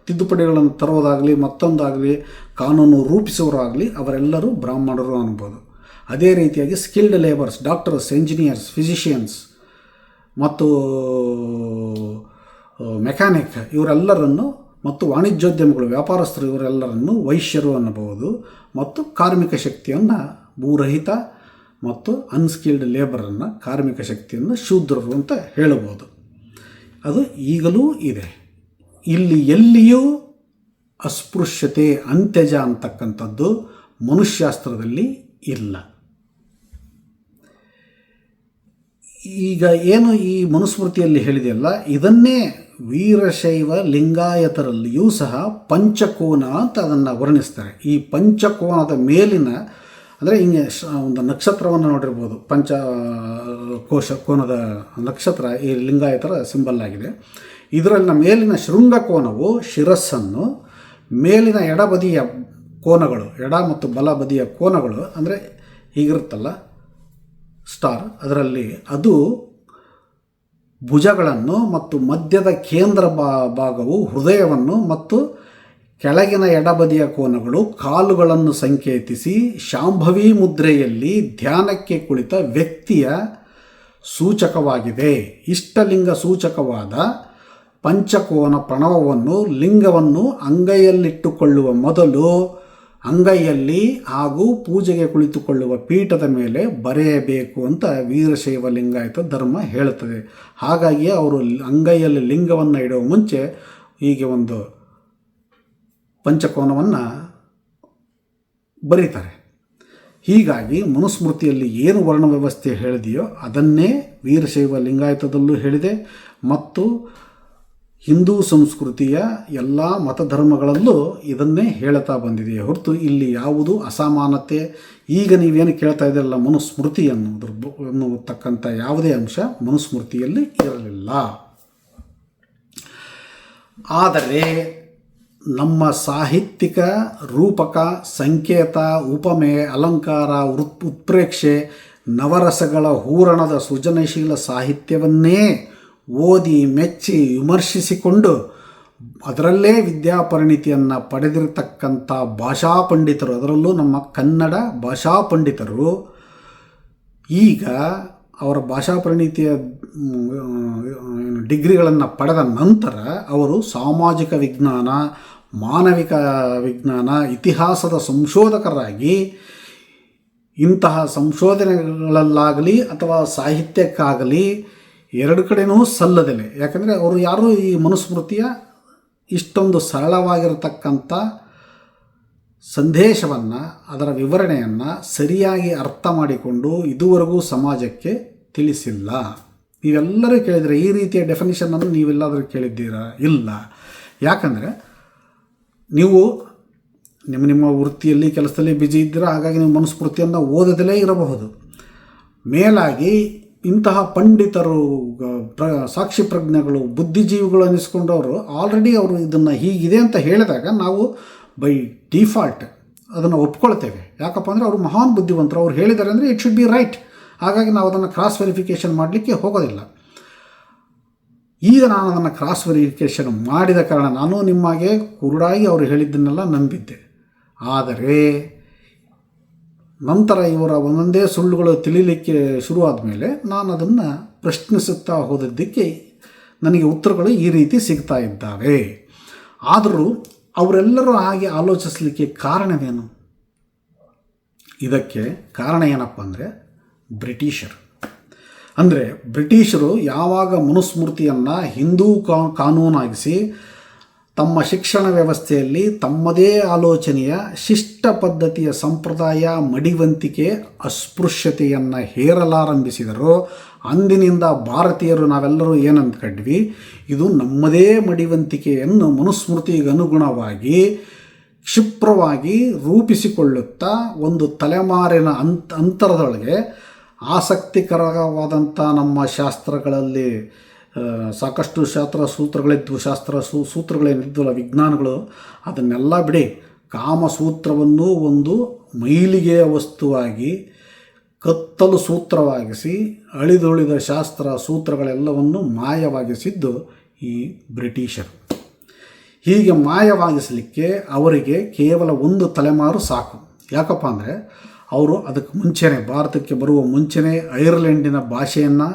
ತಿದ್ದುಪಡಿಗಳನ್ನು ತರೋದಾಗಲಿ, ಮತ್ತೊಂದಾಗಲಿ, ಕಾನೂನು ರೂಪಿಸುವರಾಗಲಿ, ಅವರೆಲ್ಲರೂ ಬ್ರಾಹ್ಮಣರು ಅನ್ಬೋದು. ಅದೇ ರೀತಿಯಾಗಿ skilled labours, doctors, engineers, physicians ಮತ್ತು ಮೆಕ್ಯಾನಿಕ್ ಇವರೆಲ್ಲರನ್ನು, ಮತ್ತು ವಾಣಿಜ್ಯೋದ್ಯಮಿಗಳು, ವ್ಯಾಪಾರಸ್ಥರು, ಇವರೆಲ್ಲರನ್ನು ವೈಶ್ಯರು ಅನ್ನಬಹುದು. ಮತ್ತು ಕಾರ್ಮಿಕ ಶಕ್ತಿಯನ್ನು ಭೂರಹಿತ ಮತ್ತು ಅನ್ಸ್ಕಿಲ್ಡ್ ಲೇಬರನ್ನು, ಕಾರ್ಮಿಕ ಶಕ್ತಿಯನ್ನು ಶೂದ್ರರು ಅಂತ ಹೇಳಬಹುದು. ಅದು ಈಗಲೂ ಇದೆ. ಇಲ್ಲಿ ಎಲ್ಲಿಯೂ ಅಸ್ಪೃಶ್ಯತೆ, ಅಂತ್ಯಜ ಅಂತಕ್ಕಂಥದ್ದು ಮನುಷ್ಯಾಸ್ತ್ರದಲ್ಲಿ ಇಲ್ಲ. ಈಗ ಏನು ಈ ಮನುಸ್ಮೃತಿಯಲ್ಲಿ ಹೇಳಿದೆಯಲ್ಲ, ಇದನ್ನೇ ವೀರಶೈವ ಲಿಂಗಾಯತರಲ್ಲಿಯೂ ಸಹ ಪಂಚಕೋನ ಅಂತ ಅದನ್ನು ವರ್ಣಿಸ್ತಾರೆ. ಈ ಪಂಚಕೋನದ ಮೇಲಿನ, ಅಂದರೆ ಹಿಂಗೆ ಒಂದು ನಕ್ಷತ್ರವನ್ನು ನೋಡಿರ್ಬೋದು, ಕೋನದ ನಕ್ಷತ್ರ ಈ ಲಿಂಗಾಯತರ ಸಿಂಬಲ್ ಆಗಿದೆ. ಇದರಲ್ಲಿನ ಮೇಲಿನ ಶೃಂಗಕೋನವು ಶಿರಸ್ಸನ್ನು, ಮೇಲಿನ ಎಡಬದಿಯ ಕೋನಗಳು, ಎಡ ಮತ್ತು ಬಲ ಬದಿಯ ಕೋನಗಳು ಅಂದರೆ ಹೀಗಿರುತ್ತಲ್ಲ ಸ್ಟಾರ್, ಅದರಲ್ಲಿ ಅದು ಭುಜಗಳನ್ನು ಮತ್ತು ಮಧ್ಯದ ಕೇಂದ್ರ ಭಾಗವು ಹೃದಯವನ್ನು ಮತ್ತು ಕೆಳಗಿನ ಎಡಬದಿಯ ಕೋನಗಳು ಕಾಲುಗಳನ್ನು ಸಂಕೇತಿಸಿ ಶಾಂಭವಿ ಮುದ್ರೆಯಲ್ಲಿ ಧ್ಯಾನಕ್ಕೆ ಕುಳಿತ ವ್ಯಕ್ತಿಯ ಸೂಚಕವಾಗಿದೆ. ಇಷ್ಟಲಿಂಗ ಸೂಚಕವಾದ ಪಂಚಕೋನ ಪ್ರಣವವನ್ನು ಲಿಂಗವನ್ನು ಅಂಗೈಯಲ್ಲಿಟ್ಟುಕೊಳ್ಳುವ ಮೊದಲು ಅಂಗೈಯಲ್ಲಿ ಹಾಗೂ ಪೂಜೆಗೆ ಕುಳಿತುಕೊಳ್ಳುವ ಪೀಠದ ಮೇಲೆ ಬರೆಯಬೇಕು ಅಂತ ವೀರಶೈವ ಲಿಂಗಾಯತ ಧರ್ಮ ಹೇಳುತ್ತದೆ. ಹಾಗಾಗಿ ಅವರು ಅಂಗೈಯಲ್ಲಿ ಲಿಂಗವನ್ನು ಇಡುವ ಮುಂಚೆ ಹೀಗೆ ಒಂದು ಪಂಚಕೋನವನ್ನು ಬರೀತಾರೆ. ಹೀಗಾಗಿ ಮನುಸ್ಮೃತಿಯಲ್ಲಿ ಏನು ವರ್ಣ ವ್ಯವಸ್ಥೆ ಹೇಳಿದೆಯೋ ಅದನ್ನೇ ವೀರಶೈವ ಲಿಂಗಾಯತದಲ್ಲೂ ಹೇಳಿದೆ ಮತ್ತು ಹಿಂದೂ ಸಂಸ್ಕೃತಿಯ ಎಲ್ಲ ಮತಧರ್ಮಗಳಲ್ಲೂ ಇದನ್ನೇ ಹೇಳ್ತಾ ಬಂದಿದೆ ಹೊರತು ಇಲ್ಲಿ ಯಾವುದು ಅಸಮಾನತೆ, ಈಗ ನೀವೇನು ಕೇಳ್ತಾ ಇದ್ದೀರಲ್ಲ ಮನುಸ್ಮೃತಿ ಅನ್ನತಕ್ಕಂಥ ಯಾವುದೇ ಅಂಶ ಮನುಸ್ಮೃತಿಯಲ್ಲಿ ಇರಲಿಲ್ಲ. ಆದರೆ ನಮ್ಮ ಸಾಹಿತ್ಯಿಕ ರೂಪಕ, ಸಂಕೇತ, ಉಪಮೆ, ಅಲಂಕಾರ, ಉತ್ಪ್ರೇಕ್ಷೆ, ನವರಸಗಳ ಹೂರಣದ ಸೃಜನಶೀಲ ಸಾಹಿತ್ಯವನ್ನೇ ಓದಿ ಮೆಚ್ಚಿ ವಿಮರ್ಶಿಸಿಕೊಂಡು ಅದರಲ್ಲೇ ವಿದ್ಯಾಪರಿಣಿತಿಯನ್ನು ಪಡೆದಿರತಕ್ಕಂಥ ಭಾಷಾ ಪಂಡಿತರು, ಅದರಲ್ಲೂ ನಮ್ಮ ಕನ್ನಡ ಭಾಷಾ ಪಂಡಿತರು ಈಗ ಅವರ ಭಾಷಾ ಪರಿಣಿತಿಯ ಡಿಗ್ರಿಗಳನ್ನು ಪಡೆದ ನಂತರ ಅವರು ಸಾಮಾಜಿಕ ವಿಜ್ಞಾನ, ಮಾನವಿಕ ವಿಜ್ಞಾನ, ಇತಿಹಾಸದ ಸಂಶೋಧಕರಾಗಿ ಇಂತಹ ಸಂಶೋಧನೆಗಳಲ್ಲಾಗಲಿ ಅಥವಾ ಸಾಹಿತ್ಯಕ್ಕಾಗಲಿ ಎರಡು ಕಡೆಯೂ ಸಲ್ಲದಿಲ್ಲ. ಯಾಕಂದರೆ ಅವರು ಯಾರೂ ಈ ಮನುಸ್ಮೃತಿಯ ಇಷ್ಟೊಂದು ಸರಳವಾಗಿರತಕ್ಕಂಥ ಸಂದೇಶವನ್ನು, ಅದರ ವಿವರಣೆಯನ್ನು ಸರಿಯಾಗಿ ಅರ್ಥ ಮಾಡಿಕೊಂಡು ಇದುವರೆಗೂ ಸಮಾಜಕ್ಕೆ ತಿಳಿಸಿಲ್ಲ. ನೀವೆಲ್ಲರೂ ಕೇಳಿದರೆ ಈ ರೀತಿಯ ಡೆಫಿನಿಷನನ್ನು ನೀವೆಲ್ಲಾದರೂ ಕೇಳಿದ್ದೀರಾ? ಇಲ್ಲ. ಯಾಕಂದರೆ ನೀವು ನಿಮ್ಮ ವೃತ್ತಿಯಲ್ಲಿ ಕೆಲಸದಲ್ಲಿ ಬ್ಯುಸಿ ಇದ್ದೀರಾ, ಹಾಗಾಗಿ ನೀವು ಮನುಸ್ಮೃತಿಯನ್ನು ಓದದಲೇ ಇರಬಹುದು. ಮೇಲಾಗಿ ಇಂತಹ ಪಂಡಿತರು, ಸಾಕ್ಷಿ ಪ್ರಜ್ಞೆಗಳು, ಬುದ್ಧಿಜೀವಿಗಳು ಅನ್ನಿಸ್ಕೊಂಡವರು ಆಲ್ರೆಡಿ ಅವರು ಇದನ್ನು ಹೀಗಿದೆ ಅಂತ ಹೇಳಿದಾಗ ನಾವು ಬೈ ಡಿಫಾಲ್ಟ್ ಅದನ್ನು ಒಪ್ಕೊಳ್ತೇವೆ. ಯಾಕಪ್ಪ ಅಂದರೆ ಅವರು ಮಹಾನ್ ಬುದ್ಧಿವಂತರು, ಅವ್ರು ಹೇಳಿದ್ದಾರೆ ಅಂದರೆ ಇಟ್ ಶುಡ್ ಬಿ ರೈಟ್. ಹಾಗಾಗಿ ನಾವು ಅದನ್ನು ಕ್ರಾಸ್ ವೆರಿಫಿಕೇಷನ್ ಮಾಡಲಿಕ್ಕೆ ಹೋಗೋದಿಲ್ಲ. ಈಗ ನಾನು ಅದನ್ನು ಕ್ರಾಸ್ ವೆರಿಫಿಕೇಷನ್ ಮಾಡಿದ ಕಾರಣ ನಾನು ನಿಮಗೆ ಕುರುಡಾಗಿ ಅವರು ಹೇಳಿದ್ದನ್ನೆಲ್ಲ ನಂಬಿದ್ದೆ. ಆದರೆ ನಂತರ ಇವರ ಒಂದೊಂದೇ ಸುಳ್ಳುಗಳು ತಿಳಿಲಿಕ್ಕೆ ಶುರುವಾದ ಮೇಲೆ ನಾನು ಅದನ್ನು ಪ್ರಶ್ನಿಸುತ್ತಾ ಹೋದದ್ದಕ್ಕೆ ನನಗೆ ಉತ್ತರಗಳು ಈ ರೀತಿ ಸಿಗ್ತಾ ಇದ್ದಾವೆ. ಆದರೂ ಅವರೆಲ್ಲರೂ ಹಾಗೆ ಆಲೋಚಿಸಲಿಕ್ಕೆ ಕಾರಣವೇನು? ಇದಕ್ಕೆ ಕಾರಣ ಏನಪ್ಪ ಅಂದರೆ ಬ್ರಿಟಿಷರು. ಅಂದರೆ ಬ್ರಿಟಿಷರು ಯಾವಾಗ ಮನುಸ್ಮೃತಿಯನ್ನು ಹಿಂದೂ ಕಾನೂನಾಗಿಸಿ ತಮ್ಮ ಶಿಕ್ಷಣ ವ್ಯವಸ್ಥೆಯಲ್ಲಿ ತಮ್ಮದೇ ಆಲೋಚನೆಯ ಶಿಷ್ಟ ಪದ್ಧತಿಯ ಸಂಪ್ರದಾಯ, ಮಡಿವಂತಿಕೆ, ಅಸ್ಪೃಶ್ಯತೆಯನ್ನು ಹೇರಲಾರಂಭಿಸಿದರು, ಅಂದಿನಿಂದ ಭಾರತೀಯರು ನಾವೆಲ್ಲರೂ ಏನಂದ್ಕೊಂಡ್ವಿ, ಇದು ನಮ್ಮದೇ ಮಡಿವಂತಿಕೆಯನ್ನು ಮನುಸ್ಮೃತಿಗೆ ಅನುಗುಣವಾಗಿ ಕ್ಷಿಪ್ರವಾಗಿ ರೂಪಿಸಿಕೊಳ್ಳುತ್ತಾ ಒಂದು ತಲೆಮಾರಿನ ಅಂತರದೊಳಗೆ ಆಸಕ್ತಿಕರವಾದಂಥ ನಮ್ಮ ಶಾಸ್ತ್ರಗಳಲ್ಲಿ ಸಾಕಷ್ಟು ಸೂತ್ರಗಳಿದ್ವು, ಸೂತ್ರಗಳೇನಿದ್ವಲ್ಲ, ವಿಜ್ಞಾನಗಳು, ಅದನ್ನೆಲ್ಲ ಬಿಡಿ, ಕಾಮಸೂತ್ರವನ್ನು ಒಂದು ಮೈಲಿಗೆಯ ವಸ್ತುವಾಗಿ ಕತ್ತಲು ಸೂತ್ರವಾಗಿಸಿ ಅಳಿದುಳಿದ ಸೂತ್ರಗಳೆಲ್ಲವನ್ನು ಮಾಯವಾಗಿಸಿದ್ದು ಈ ಬ್ರಿಟಿಷರು. ಹೀಗೆ ಮಾಯವಾಗಿಸಲಿಕ್ಕೆ ಅವರಿಗೆ ಕೇವಲ ಒಂದು ತಲೆಮಾರು ಸಾಕು. ಯಾಕಪ್ಪ ಅಂದರೆ ಅವರು ಅದಕ್ಕೆ ಮುಂಚೆನೇ, ಭಾರತಕ್ಕೆ ಬರುವ ಮುಂಚೆನೇ ಐರ್ಲೆಂಡಿನ ಭಾಷೆಯನ್ನು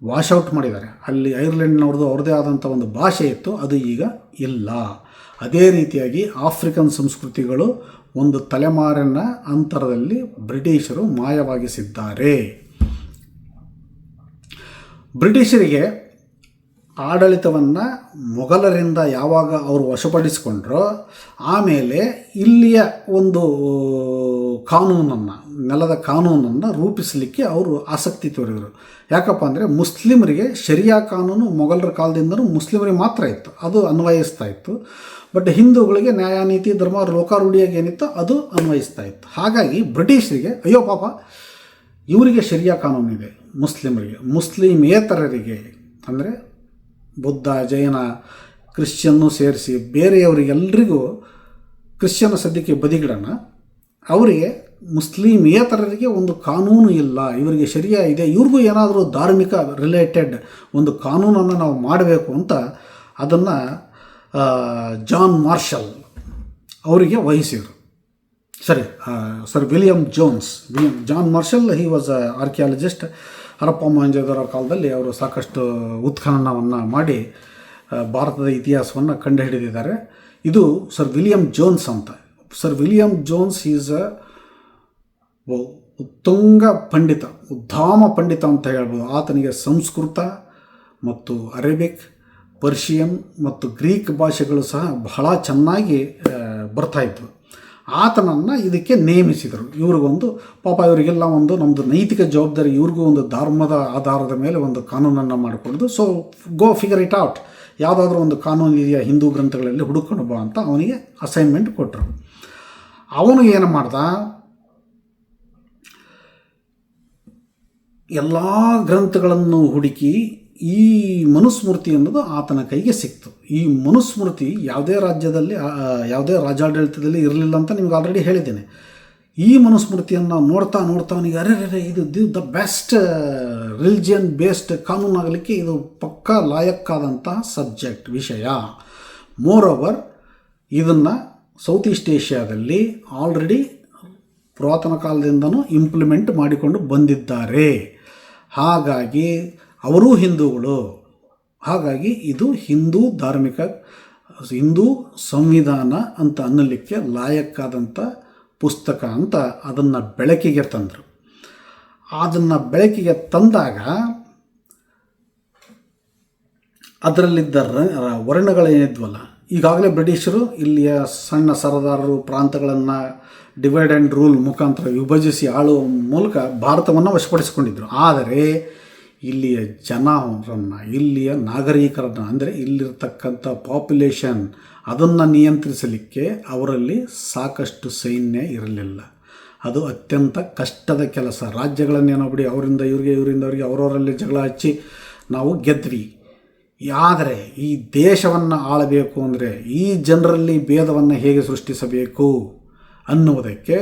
ವಾಶೌಟ್ ಮಾಡಿದ್ದಾರೆ. ಅಲ್ಲಿ ಐರ್ಲೆಂಡ್ನವ್ರದ್ದು ಅವ್ರದ್ದೇ ಆದಂಥ ಒಂದು ಭಾಷೆ ಇತ್ತು, ಅದು ಈಗ ಇಲ್ಲ. ಅದೇ ರೀತಿಯಾಗಿ ಆಫ್ರಿಕನ್ ಸಂಸ್ಕೃತಿಗಳು ಒಂದು ತಲೆಮಾರಿನ ಅಂತರದಲ್ಲಿ ಬ್ರಿಟಿಷರು ಮಾಯವಾಗಿಸಿದ್ದಾರೆ. ಬ್ರಿಟಿಷರಿಗೆ ಆಡಳಿತವನ್ನು ಮೊಘಲರಿಂದ ಯಾವಾಗ ಅವರು ವಶಪಡಿಸಿಕೊಂಡ್ರೋ ಆಮೇಲೆ ಇಲ್ಲಿಯ ಒಂದು ಕಾನೂನನ್ನು, ನೆಲದ ಕಾನೂನನ್ನು ರೂಪಿಸಲಿಕ್ಕೆ ಅವರು ಆಸಕ್ತಿ ತೋರಿದರು. ಯಾಕಪ್ಪ ಅಂದರೆ ಮುಸ್ಲಿಮರಿಗೆ ಶರಿಯಾ ಕಾನೂನು ಮೊಘಲರ ಕಾಲದಿಂದಲೂ ಮುಸ್ಲಿಮರಿಗೆ ಮಾತ್ರ ಇತ್ತು, ಅದು ಅನ್ವಯಿಸ್ತಾ ಇತ್ತು. ಬಟ್ ಹಿಂದೂಗಳಿಗೆ ನ್ಯಾಯ, ನೀತಿ, ಧರ್ಮ, ಲೋಕಾರೂಢಿಯಾಗಿ ಏನಿತ್ತು ಅದು ಅನ್ವಯಿಸ್ತಾ ಇತ್ತು. ಹಾಗಾಗಿ ಬ್ರಿಟಿಷರಿಗೆ ಅಯ್ಯೋ ಪಾಪ ಇವರಿಗೆ ಶರಿಯಾ ಕಾನೂನಿದೆ, ಮುಸ್ಲಿಮೇತರರಿಗೆ ಅಂದರೆ ಬುದ್ಧ, ಜೈನ, ಕ್ರಿಶ್ಚಿಯನ್ನು ಸೇರಿಸಿ ಬೇರೆಯವರಿಗೆಲ್ಲರಿಗೂ, ಕ್ರಿಶ್ಚಿಯನ್ ಸದ್ಯಕ್ಕೆ ಬದಿಗಿಡೋಣ, ಅವರಿಗೆ ಮುಸ್ಲಿಮೇತರರಿಗೆ ಒಂದು ಕಾನೂನು ಇಲ್ಲ, ಇವರಿಗೆ ಶರಿಯಾ ಇದೆ, ಇವ್ರಿಗೂ ಏನಾದರೂ ಧಾರ್ಮಿಕ ರಿಲೇಟೆಡ್ ಒಂದು ಕಾನೂನನ್ನು ನಾವು ಮಾಡಬೇಕು ಅಂತ ಅದನ್ನು ಜಾನ್ ಮಾರ್ಷಲ್ ಅವರಿಗೆ ವಹಿಸಿದರು. Sir William John Marshall, he was archaeologist. Harappa Mohenjodaro ಕಾಲದಲ್ಲಿ ಅವರು ಸಾಕಷ್ಟು ಉತ್ಖನನವನ್ನು ಮಾಡಿ ಭಾರತದ ಇತಿಹಾಸವನ್ನು ಕಂಡುಹಿಡಿದಿದ್ದಾರೆ. ಇದು ಸರ್ ವಿಲಿಯಂ ಜೋನ್ಸ್ ಅಂತ. ಸರ್ ವಿಲಿಯಂ ಜೋನ್ಸ್ ಈಸ್ ಉತ್ತುಂಗ ಪಂಡಿತ, ಉದ್ದಾಮ ಪಂಡಿತ ಅಂತ ಹೇಳ್ಬೋದು. ಆತನಿಗೆ ಸಂಸ್ಕೃತ ಮತ್ತು ಅರೇಬಿಕ್, ಪರ್ಷಿಯನ್ ಮತ್ತು ಗ್ರೀಕ್ ಭಾಷೆಗಳು ಸಹ ಬಹಳ ಚೆನ್ನಾಗಿ ಬರ್ತಾಯಿದ್ವು. ಆತನನ್ನು ಇದಕ್ಕೆ ನೇಮಿಸಿದರು. ಇವ್ರಿಗೊಂದು ಪಾಪ ಇವರಿಗೆಲ್ಲ ಒಂದು ನಮ್ಮದು ನೈತಿಕ ಜವಾಬ್ದಾರಿ, ಇವ್ರಿಗೂ ಒಂದು ಧರ್ಮದ ಆಧಾರದ ಮೇಲೆ ಒಂದು ಕಾನೂನನ್ನು ಮಾಡಿಕೊಂಡು, so go figure it out, ಯಾವುದಾದ್ರೂ ಒಂದು ಕಾನೂನು ಇದೆಯಾ ಹಿಂದೂ ಗ್ರಂಥಗಳಲ್ಲಿ ಹುಡುಕೊಂಡು ಬಾ ಅಂತ ಅವನಿಗೆ ಅಸೈನ್ಮೆಂಟ್ ಕೊಟ್ಟರು. ಅವನು ಏನು ಮಾಡ್ದ, ಎಲ್ಲ ಗ್ರಂಥಗಳನ್ನು ಹುಡುಕಿ ಈ ಮನುಸ್ಮೃತಿ ಅನ್ನೋದು ಆತನ ಕೈಗೆ ಸಿಕ್ತು. ಈ ಮನುಸ್ಮೃತಿ ಯಾವುದೇ ರಾಜ್ಯದಲ್ಲಿ, ಯಾವುದೇ ರಾಜ್ಯಾಡಳಿತದಲ್ಲಿ ಇರಲಿಲ್ಲ ಅಂತ ನಿಮ್ಗೆ ಆಲ್ರೆಡಿ ಹೇಳಿದ್ದೇನೆ. ಈ ಮನುಸ್ಮೃತಿಯನ್ನು ನೋಡ್ತಾ ಅವನಿಗೆ ಅರೆ ಇದು ದ ಬೆಸ್ಟ್ ರಿಲಿಜಿಯನ್ ಬೇಸ್ಡ್ ಕಾನೂನಾಗಲಿಕ್ಕೆ ಇದು ಪಕ್ಕಾ ಲಾಯಕ್ಕಾದಂತಹ ವಿಷಯ. ಮೋರ್ ಓವರ್ ಇದನ್ನು ಸೌತ್ ಈಸ್ಟ್ ಏಷ್ಯಾದಲ್ಲಿ ಆಲ್ರೆಡಿ ಪುರಾತನ ಕಾಲದಿಂದನೂ ಇಂಪ್ಲಿಮೆಂಟ್ ಮಾಡಿಕೊಂಡು ಬಂದಿದ್ದಾರೆ. ಹಾಗಾಗಿ ಅವರೂ ಹಿಂದೂಗಳು, ಹಾಗಾಗಿ ಇದು ಹಿಂದೂ ಸಂವಿಧಾನ ಅಂತ ಅನ್ನಲಿಕ್ಕೆ ಲಾಯಕ್ಕಾದಂಥ ಪುಸ್ತಕ ಅಂತ ಅದನ್ನು ಬೆಳಕಿಗೆ ತಂದರು. ಅದನ್ನು ಬೆಳಕಿಗೆ ತಂದಾಗ ಅದರಲ್ಲಿದ್ದ ವರ್ಣಗಳೇನಿದ್ವಲ್ಲ, ಈಗಾಗಲೇ ಬ್ರಿಟಿಷರು ಇಲ್ಲಿಯ ಸಣ್ಣ ಸರದಾರರು ಪ್ರಾಂತಗಳನ್ನು ಡಿವೈಡ್ ಆ್ಯಂಡ್ ರೂಲ್ ಮುಖಾಂತರ ವಿಭಜಿಸಿ ಆಳುವ ಮೂಲಕ ಭಾರತವನ್ನು ವಶಪಡಿಸಿಕೊಂಡಿದ್ದರು. ಆದರೆ ಇಲ್ಲಿಯ ಜನರನ್ನು, ಇಲ್ಲಿಯ ನಾಗರಿಕರನ್ನು, ಅಂದರೆ ಇಲ್ಲಿರ್ತಕ್ಕಂಥ ಪಾಪ್ಯುಲೇಷನ್ ಅದನ್ನು ನಿಯಂತ್ರಿಸಲಿಕ್ಕೆ ಅವರಲ್ಲಿ ಸಾಕಷ್ಟು ಸೈನ್ಯ ಇರಲಿಲ್ಲ. ಅದು ಅತ್ಯಂತ ಕಷ್ಟದ ಕೆಲಸ. ರಾಜ್ಯಗಳನ್ನೇನೋ ಬಿಡಿ, ಅವರಿಂದ ಇವರಿಗೆ, ಇವರಿಂದ ಅವರಿಗೆ, ಅವರವರಲ್ಲಿ ಜಗಳ ಹಚ್ಚಿ ನಾವು ಗೆದ್ವಿ. ಆದರೆ ಈ ದೇಶವನ್ನು ಆಳಬೇಕು ಅಂದರೆ ಈ ಜನರಲ್ಲಿ ಭೇದವನ್ನು ಹೇಗೆ ಸೃಷ್ಟಿಸಬೇಕು ಅನ್ನುವುದಕ್ಕೆ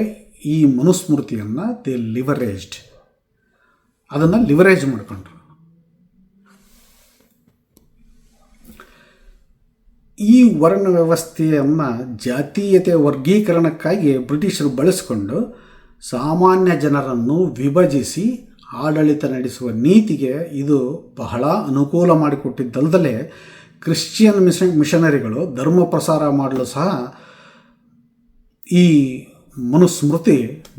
ಈ ಮನುಸ್ಮೃತಿಯನ್ನು ಅದನ್ನು ಲಿವರೇಜ್ ಮಾಡಿಕೊಂಡ್ರು. ಈ ವರ್ಣ ವ್ಯವಸ್ಥೆಯನ್ನು ಜಾತೀಯತೆ ವರ್ಗೀಕರಣಕ್ಕಾಗಿ ಬ್ರಿಟಿಷರು ಬಳಸಿಕೊಂಡು ಸಾಮಾನ್ಯ ಜನರನ್ನು ವಿಭಜಿಸಿ ಆಡಳಿತ ನಡೆಸುವ ನೀತಿಗೆ ಇದು ಬಹಳ ಅನುಕೂಲ ಮಾಡಿಕೊಟ್ಟಿದ್ದಲ್ಲದೆ ಕ್ರಿಶ್ಚಿಯನ್ ಮಿಷನರಿಗಳು ಧರ್ಮ ಪ್ರಸಾರ ಮಾಡಲು ಸಹ ಈ ಮನುಸ್ಮೃತಿ,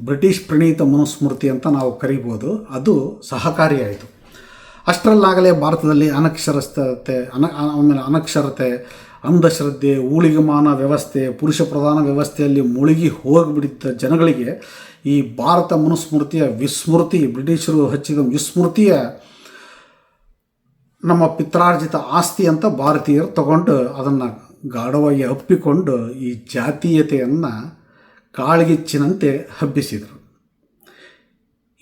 ಬ್ರಿಟಿಷ್ ಪ್ರಣೀತ ಮನುಸ್ಮೃತಿ ಅಂತ ನಾವು ಕರಿಬೋದು, ಅದು ಸಹಕಾರಿಯಾಯಿತು. ಅಷ್ಟರಲ್ಲಾಗಲೇ ಭಾರತದಲ್ಲಿ ಅನಕ್ಷರತೆ, ಅಂಧಶ್ರದ್ಧೆ, ಊಳಿಗಮಾನ ವ್ಯವಸ್ಥೆ, ಪುರುಷ ಪ್ರಧಾನ ವ್ಯವಸ್ಥೆಯಲ್ಲಿ ಮುಳುಗಿ ಹೋಗಿಬಿಡಿದ್ದ ಜನಗಳಿಗೆ ಈ ಭಾರತ ಮನುಸ್ಮೃತಿಯ ವಿಸ್ಮೃತಿ, ಬ್ರಿಟಿಷರು ಹಚ್ಚಿದ ವಿಸ್ಮೃತಿಯ ನಮ್ಮ ಪಿತ್ರಾರ್ಜಿತ ಆಸ್ತಿ ಅಂತ ಭಾರತೀಯರು ತಗೊಂಡು ಅದನ್ನು ಗಾಢವಾಗಿ ಅಪ್ಪಿಕೊಂಡು ಈ ಜಾತೀಯತೆಯನ್ನು ಕಾಳ್ಗಿಚ್ಚಿನಂತೆ ಹಬ್ಬಿಸಿದರು.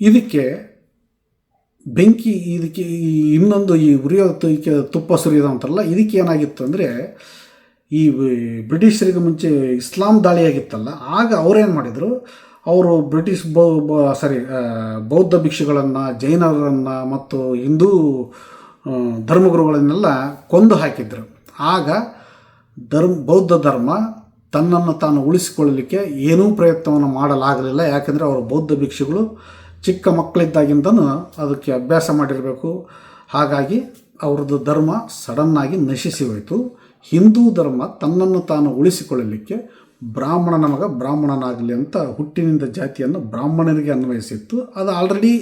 ಇದಕ್ಕೆ ಇನ್ನೊಂದು ಈ ತುಪ್ಪ ಸುರಿಯೋದು ಅಂತಾರಲ್ಲ, ಇದಕ್ಕೆ ಏನಾಗಿತ್ತು ಅಂದರೆ, ಈ ಬ್ರಿಟಿಷರಿಗೆ ಮುಂಚೆ ಇಸ್ಲಾಂ ದಾಳಿಯಾಗಿತ್ತಲ್ಲ, ಆಗ ಅವರೇನು ಮಾಡಿದರು, ಅವರು ಬೌದ್ಧ ಭಿಕ್ಷುಗಳನ್ನು, ಜೈನರನ್ನು ಮತ್ತು ಹಿಂದೂ ಧರ್ಮಗುರುಗಳನ್ನೆಲ್ಲ ಕೊಂದು ಹಾಕಿದರು. ಆಗ ಬೌದ್ಧ ಧರ್ಮ ತನ್ನನ್ನು ತಾನು ಉಳಿಸಿಕೊಳ್ಳಲಿಕ್ಕೆ ಏನೂ ಪ್ರಯತ್ನವನ್ನು ಮಾಡಲಾಗಲಿಲ್ಲ. ಯಾಕೆಂದರೆ ಅವರು ಬೌದ್ಧ ಭಿಕ್ಷುಗಳು ಚಿಕ್ಕ ಮಕ್ಕಳಿದ್ದಾಗಿಂದನೂ ಅದಕ್ಕೆ ಅಭ್ಯಾಸ ಮಾಡಿರಬೇಕು. ಹಾಗಾಗಿ ಅವ್ರದ್ದು ಧರ್ಮ ಸಡನ್ನಾಗಿ ನಶಿಸಿ ಹೋಯಿತು. ಹಿಂದೂ ಧರ್ಮ ತನ್ನನ್ನು ತಾನು ಉಳಿಸಿಕೊಳ್ಳಲಿಕ್ಕೆ ಬ್ರಾಹ್ಮಣನ ಮಗ ಬ್ರಾಹ್ಮಣನಾಗಲಿ ಅಂತ ಹುಟ್ಟಿನಿಂದ ಜಾತಿಯನ್ನು ಬ್ರಾಹ್ಮಣರಿಗೆ ಅನ್ವಯಿಸಿತ್ತು. ಅದು ಆಲ್ರೆಡಿ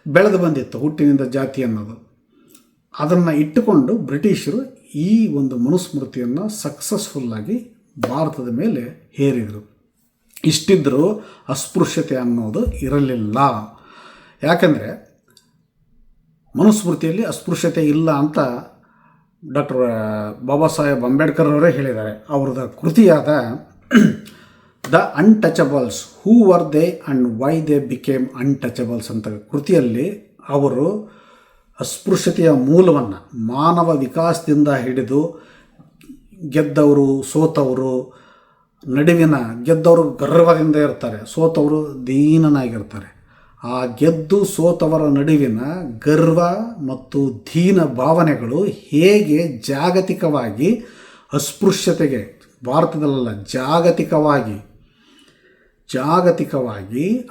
ಬೆಳೆದು ಬಂದಿತ್ತು ಹುಟ್ಟಿನಿಂದ ಜಾತಿ ಅನ್ನೋದು. ಅದನ್ನು ಇಟ್ಟುಕೊಂಡು ಬ್ರಿಟಿಷರು ಈ ಒಂದು ಮನುಸ್ಮೃತಿಯನ್ನು ಸಕ್ಸಸ್ಫುಲ್ಲಾಗಿ ಭಾರತದ ಮೇಲೆ ಹೇರಿದರು. ಇಷ್ಟಿದ್ದರೂ ಅಸ್ಪೃಶ್ಯತೆ ಅನ್ನೋದು ಇರಲಿಲ್ಲ. ಯಾಕಂದರೆ ಮನುಸ್ಮೃತಿಯಲ್ಲಿ ಅಸ್ಪೃಶ್ಯತೆ ಇಲ್ಲ ಅಂತ ಡಾಕ್ಟರ್ ಬಾಬಾ ಸಾಹೇಬ್ ಅಂಬೇಡ್ಕರ್ ಅವರೇ ಹೇಳಿದ್ದಾರೆ. ಅವ್ರದ್ದು ಕೃತಿಯಾದ the untouchables, who were they and why they became untouchables ಅಂತ ಕೃತಿಯಲ್ಲಿ ಅವರು ಅಸ್ಪೃಶ್ಯತೆಯ ಮೂಲವನ್ನು ಮಾನವ ವಿಕಾಸದಿಂದ ಹಿಡಿದು ಗೆದ್ದವರು ಸೋತವರು ನಡುವಿನ, ಗೆದ್ದವರು ಗರ್ವದಿಂದ ಇರ್ತಾರೆ, ಸೋತವರು ದೀನನಾಗಿರ್ತಾರೆ. ಆ ಗೆದ್ದು ಸೋತವರ ನಡುವಿನ ಗರ್ವ ಮತ್ತು ದೀನ ಭಾವನೆಗಳು ಹೇಗೆ ಜಾಗತಿಕವಾಗಿ ಅಸ್ಪೃಶ್ಯತೆಗೆ, ಭಾರತದಲ್ಲ ಜಾಗತಿಕವಾಗಿ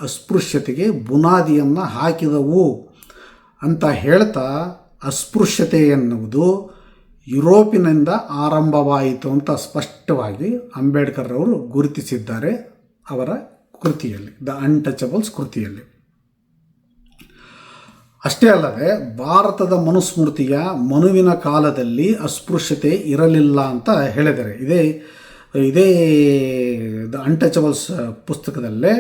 ಅಸ್ಪೃಶ್ಯತೆಗೆ ಬುನಾದಿಯನ್ನು ಹಾಕಿದವು ಅಂತ ಹೇಳ್ತಾ, ಅಸ್ಪೃಶ್ಯತೆ ಎನ್ನುವುದು ಯುರೋಪಿನಿಂದ ಆರಂಭವಾಯಿತು ಅಂತ ಸ್ಪಷ್ಟವಾಗಿ ಅಂಬೇಡ್ಕರ್ ಅವರು ಗುರುತಿಸಿದ್ದಾರೆ ಅವರ ಕೃತಿಯಲ್ಲಿ, ದ ಅನ್ಟಚಬಲ್ಸ್ ಕೃತಿಯಲ್ಲಿ. ಅಷ್ಟೇ ಅಲ್ಲದೆ ಭಾರತದ ಮನುಸ್ಮೃತಿಯ ಮನುವಿನ ಕಾಲದಲ್ಲಿ ಅಸ್ಪೃಶ್ಯತೆ ಇರಲಿಲ್ಲ ಅಂತ ಹೇಳಿದ್ದಾರೆ. ಇದೇ ದ ಅನ್ಟಚಬಲ್ಸ್ ಪುಸ್ತಕದಲ್ಲೇ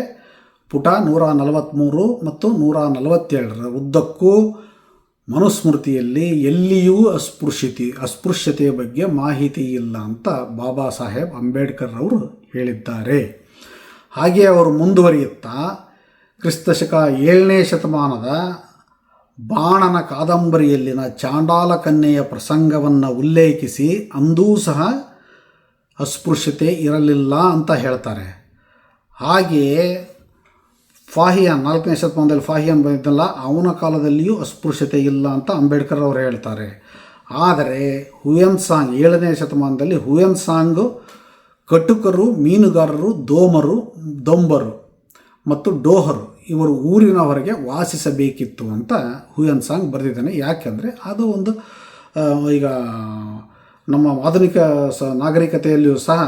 ಪುಟ 143 ಮತ್ತು 147 ಉದ್ದಕ್ಕೂ ಮನುಸ್ಮೃತಿಯಲ್ಲಿ ಎಲ್ಲಿಯೂ ಅಸ್ಪೃಶ್ಯತೆಯ ಬಗ್ಗೆ ಮಾಹಿತಿ ಇಲ್ಲ ಅಂತ ಬಾಬಾ ಸಾಹೇಬ್ ಅಂಬೇಡ್ಕರ್ ಅವರು ಹೇಳಿದ್ದಾರೆ. ಹಾಗೆ ಅವರು ಮುಂದುವರಿಯುತ್ತಾ ಕ್ರಿಸ್ತಶಕ 7ನೇ ಶತಮಾನದ ಬಾಣನ ಕಾದಂಬರಿಯಲ್ಲಿನ ಚಾಂಡಾಲ ಕನ್ಯೆಯ ಪ್ರಸಂಗವನ್ನು ಉಲ್ಲೇಖಿಸಿ ಅಂದೂ ಸಹ ಅಸ್ಪೃಶ್ಯತೆ ಇರಲಿಲ್ಲ ಅಂತ ಹೇಳ್ತಾರೆ. ಹಾಗೆಯೇ ಫಾಹಿಯಾನ್ 4ನೇ ಶತಮಾನದಲ್ಲಿ ಫಾಹಿಯಾನ್ ಬಂದಿದ್ದಲ್ಲ, ಅವನ ಕಾಲದಲ್ಲಿಯೂ ಅಸ್ಪೃಶ್ಯತೆ ಇಲ್ಲ ಅಂತ ಅಂಬೇಡ್ಕರ್ ಅವರು ಹೇಳ್ತಾರೆ. ಆದರೆ ಹುಯನ್ ಸಾಂಗ್ 7ನೇ ಶತಮಾನದಲ್ಲಿ ಹುಯನ್ ಸಾಂಗ್ ಕಟುಕರು, ಮೀನುಗಾರರು, ದೊಂಬರು ಮತ್ತು ಡೋಹರು ಇವರು ಊರಿನ ಹೊರಗೆ ವಾಸಿಸಬೇಕಿತ್ತು ಅಂತ ಹುಯನ್ ಸಾಂಗ್ ಬರೆದಿದ್ದಾನೆ. ಯಾಕೆಂದರೆ ಅದು ಒಂದು ಈಗ ನಮ್ಮ ಆಧುನಿಕ ನಾಗರಿಕತೆಯಲ್ಲಿಯೂ ಸಹ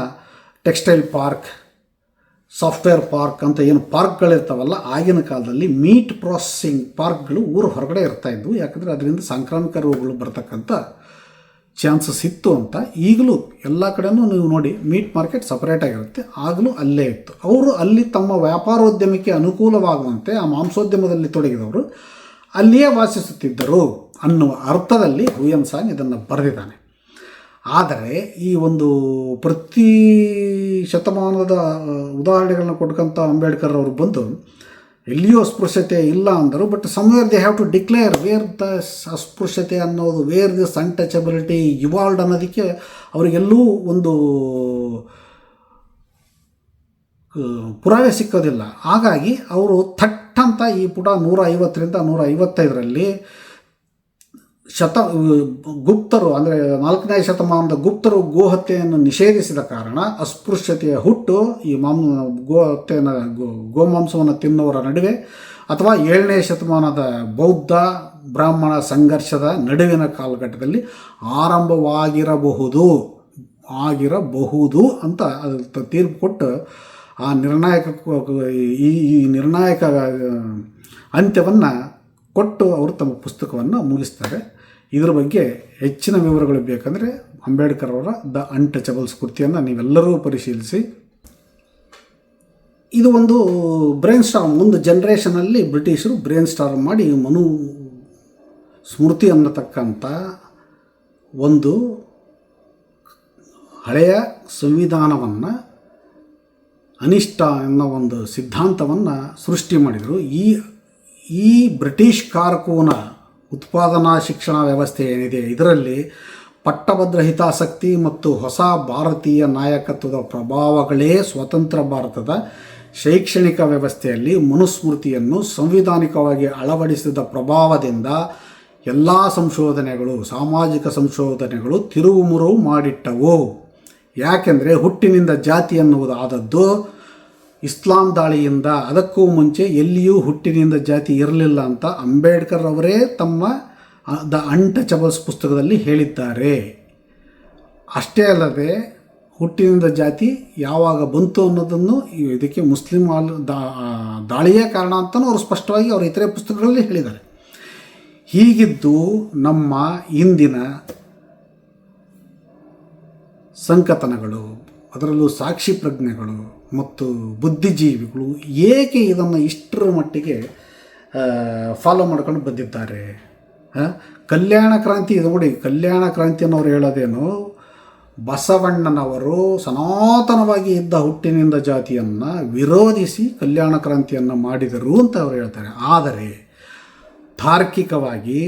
ಟೆಕ್ಸ್ಟೈಲ್ ಪಾರ್ಕ್, ಸಾಫ್ಟ್ವೇರ್ ಪಾರ್ಕ್ ಅಂತ ಏನು ಪಾರ್ಕ್ಗಳಿರ್ತಾವಲ್ಲ, ಆಗಿನ ಕಾಲದಲ್ಲಿ ಮೀಟ್ ಪ್ರಾಸೆಸಿಂಗ್ ಪಾರ್ಕ್ಗಳು ಊರ ಹೊರಗಡೆ ಇರ್ತಾಯಿದ್ವು. ಯಾಕಂದರೆ ಅದರಿಂದ ಸಾಂಕ್ರಾಮಿಕ ರೋಗಗಳು ಬರ್ತಕ್ಕಂಥ ಚಾನ್ಸಸ್ ಇತ್ತು ಅಂತ. ಈಗಲೂ ಎಲ್ಲ ಕಡೆಯೂ ನೀವು ನೋಡಿ ಮೀಟ್ ಮಾರ್ಕೆಟ್ ಸಪ್ರೇಟಾಗಿರುತ್ತೆ, ಆಗಲೂ ಅಲ್ಲೇ ಇತ್ತು. ಅವರು ಅಲ್ಲಿ ತಮ್ಮ ವ್ಯಾಪಾರೋದ್ಯಮಕ್ಕೆ ಅನುಕೂಲವಾಗುವಂತೆ ಆ ಮಾಂಸೋದ್ಯಮದಲ್ಲಿ ತೊಡಗಿದವರು ಅಲ್ಲಿಯೇ ವಾಸಿಸುತ್ತಿದ್ದರು ಅನ್ನುವ ಅರ್ಥದಲ್ಲಿ ಹುಯನ್ ಸಾಂಗ್ ಇದನ್ನು ಬರೆದಿದ್ದಾನೆ. ಆದರೆ ಈ ಒಂದು ಪ್ರತಿ ಶತಮಾನದ ಉದಾಹರಣೆಗಳನ್ನ ಕೊಡ್ಕೊಂಥ ಅಂಬೇಡ್ಕರ್ ಅವರು ಬಂದು ಎಲ್ಲಿಯೂ ಅಸ್ಪೃಶ್ಯತೆ ಇಲ್ಲ ಅಂದರು. But somewhere they have to declare where the ಅಸ್ಪೃಶ್ಯತೆ ಅನ್ನೋದು, ವೇರ್ ದಿಸ್ ಅನ್ಟಚಬಿಲಿಟಿ ಇವಾಲ್ಡ್ ಅನ್ನೋದಕ್ಕೆ ಅವರಿಗೆಲ್ಲೂ ಒಂದು ಪುರಾವೆ ಸಿಕ್ಕೋದಿಲ್ಲ. ಹಾಗಾಗಿ ಅವರು ಥಟ್ಟಂತ ಈ ಪುಟ 150ರಿಂದ 155ರಲ್ಲಿ ಗುಪ್ತರು ಅಂದರೆ 4ನೇ ಶತಮಾನದ ಗುಪ್ತರು ಗೋಹತ್ಯೆಯನ್ನು ನಿಷೇಧಿಸಿದ ಕಾರಣ ಅಸ್ಪೃಶ್ಯತೆಯ ಹುಟ್ಟು ಈ ಗೋಮಾಂಸವನ್ನು ತಿನ್ನುವರ ನಡುವೆ ಅಥವಾ 7ನೇ ಶತಮಾನದ ಬೌದ್ಧ ಬ್ರಾಹ್ಮಣ ಸಂಘರ್ಷದ ನಡುವಿನ ಕಾಲಘಟ್ಟದಲ್ಲಿ ಆರಂಭವಾಗಿರಬಹುದು ಅಂತ ಅದು ತೀರ್ಪು ಕೊಟ್ಟು ಆ ನಿರ್ಣಾಯಕ ಅಂತ್ಯವನ್ನು ಕೊಟ್ಟು ಅವರು ತಮ್ಮ ಪುಸ್ತಕವನ್ನು ಮುಗಿಸ್ತಾರೆ. ಇದರ ಬಗ್ಗೆ ಹೆಚ್ಚಿನ ವಿವರಗಳು ಬೇಕಂದರೆ ಅಂಬೇಡ್ಕರ್ ಅವರ ದ ಅನ್ಟಚಬಲ್ಸ್ ಕೃತಿಯನ್ನು ನೀವೆಲ್ಲರೂ ಪರಿಶೀಲಿಸಿ. ಇದು ಒಂದು ಬ್ರೈನ್ ಸ್ಟಾರ್ಮ್, ಒಂದು ಜನ್ರೇಷನಲ್ಲಿ ಬ್ರಿಟಿಷರು ಬ್ರೈನ್ ಸ್ಟಾರ್ಮ್ ಮಾಡಿ ಮನು ಸ್ಮೃತಿ ಅನ್ನತಕ್ಕಂಥ ಒಂದು ಹಳೆಯ ಸಂವಿಧಾನವನ್ನು, ಅನಿಷ್ಟ ಅನ್ನೋ ಒಂದು ಸಿದ್ಧಾಂತವನ್ನು ಸೃಷ್ಟಿ ಮಾಡಿದರು. ಈ ಬ್ರಿಟಿಷ್ ಕಾರಕೂನ ಉತ್ಪಾದನಾ ಶಿಕ್ಷಣ ವ್ಯವಸ್ಥೆ ಏನಿದೆ, ಇದರಲ್ಲಿ ಪಟ್ಟಭದ್ರ ಹಿತಾಸಕ್ತಿ ಮತ್ತು ಹೊಸ ಭಾರತೀಯ ನಾಯಕತ್ವದ ಪ್ರಭಾವಗಳೇ ಸ್ವತಂತ್ರ ಭಾರತದ ಶೈಕ್ಷಣಿಕ ವ್ಯವಸ್ಥೆಯಲ್ಲಿ ಮನುಸ್ಮೃತಿಯನ್ನು ಸಂವಿಧಾನಿಕವಾಗಿ ಅಳವಡಿಸಿದ ಪ್ರಭಾವದಿಂದ ಎಲ್ಲ ಸಂಶೋಧನೆಗಳು, ಸಾಮಾಜಿಕ ಸಂಶೋಧನೆಗಳು ತಿರುವುಮುರುವು ಮಾಡಿಟ್ಟವು. ಯಾಕೆಂದರೆ ಹುಟ್ಟಿನಿಂದ ಜಾತಿ ಎನ್ನುವುದು ಆದದ್ದು ಇಸ್ಲಾಂ ದಾಳಿಯಿಂದ. ಅದಕ್ಕೂ ಮುಂಚೆ ಎಲ್ಲಿಯೂ ಹುಟ್ಟಿನಿಂದ ಜಾತಿ ಇರಲಿಲ್ಲ ಅಂತ ಅಂಬೇಡ್ಕರ್ ಅವರೇ ತಮ್ಮ ದ ಅನ್ಟಚಬಲ್ಸ್ ಪುಸ್ತಕದಲ್ಲಿ ಹೇಳಿದ್ದಾರೆ. ಅಷ್ಟೇ ಅಲ್ಲದೆ ಹುಟ್ಟಿನಿಂದ ಜಾತಿ ಯಾವಾಗ ಬಂತು ಅನ್ನೋದನ್ನು ಇದಕ್ಕೆ ಮುಸ್ಲಿಂ ದಾಳಿಯೇ ಕಾರಣ ಅಂತಲೂ ಅವರು ಸ್ಪಷ್ಟವಾಗಿ ಅವರ ಇತರೆ ಪುಸ್ತಕಗಳಲ್ಲಿ ಹೇಳಿದ್ದಾರೆ. ಹೀಗಿದ್ದು ನಮ್ಮ ಇಂದಿನ ಸಂಕಥನಗಳು, ಅದರಲ್ಲೂ ಸಾಕ್ಷಿ ಪ್ರಜ್ಞೆಗಳು ಮತ್ತು ಬುದ್ಧಿಜೀವಿಗಳು ಏಕೆ ಇದನ್ನು ಇಷ್ಟರ ಮಟ್ಟಿಗೆ ಫಾಲೋ ಮಾಡ್ಕೊಂಡು ಬಂದಿದ್ದಾರೆ? ಕಲ್ಯಾಣ ಕ್ರಾಂತಿ, ಇದು ನೋಡಿ, ಕಲ್ಯಾಣ ಕ್ರಾಂತಿಯನ್ನವರು ಹೇಳೋದೇನು, ಬಸವಣ್ಣನವರು ಸನಾತನವಾಗಿ ಇದ್ದ ಹುಟ್ಟಿನಿಂದ ಜಾತಿಯನ್ನು ವಿರೋಧಿಸಿ ಕಲ್ಯಾಣ ಕ್ರಾಂತಿಯನ್ನು ಮಾಡಿದರು ಅಂತ ಅವರು ಹೇಳ್ತಾರೆ. ಆದರೆ ತಾರ್ಕಿಕವಾಗಿ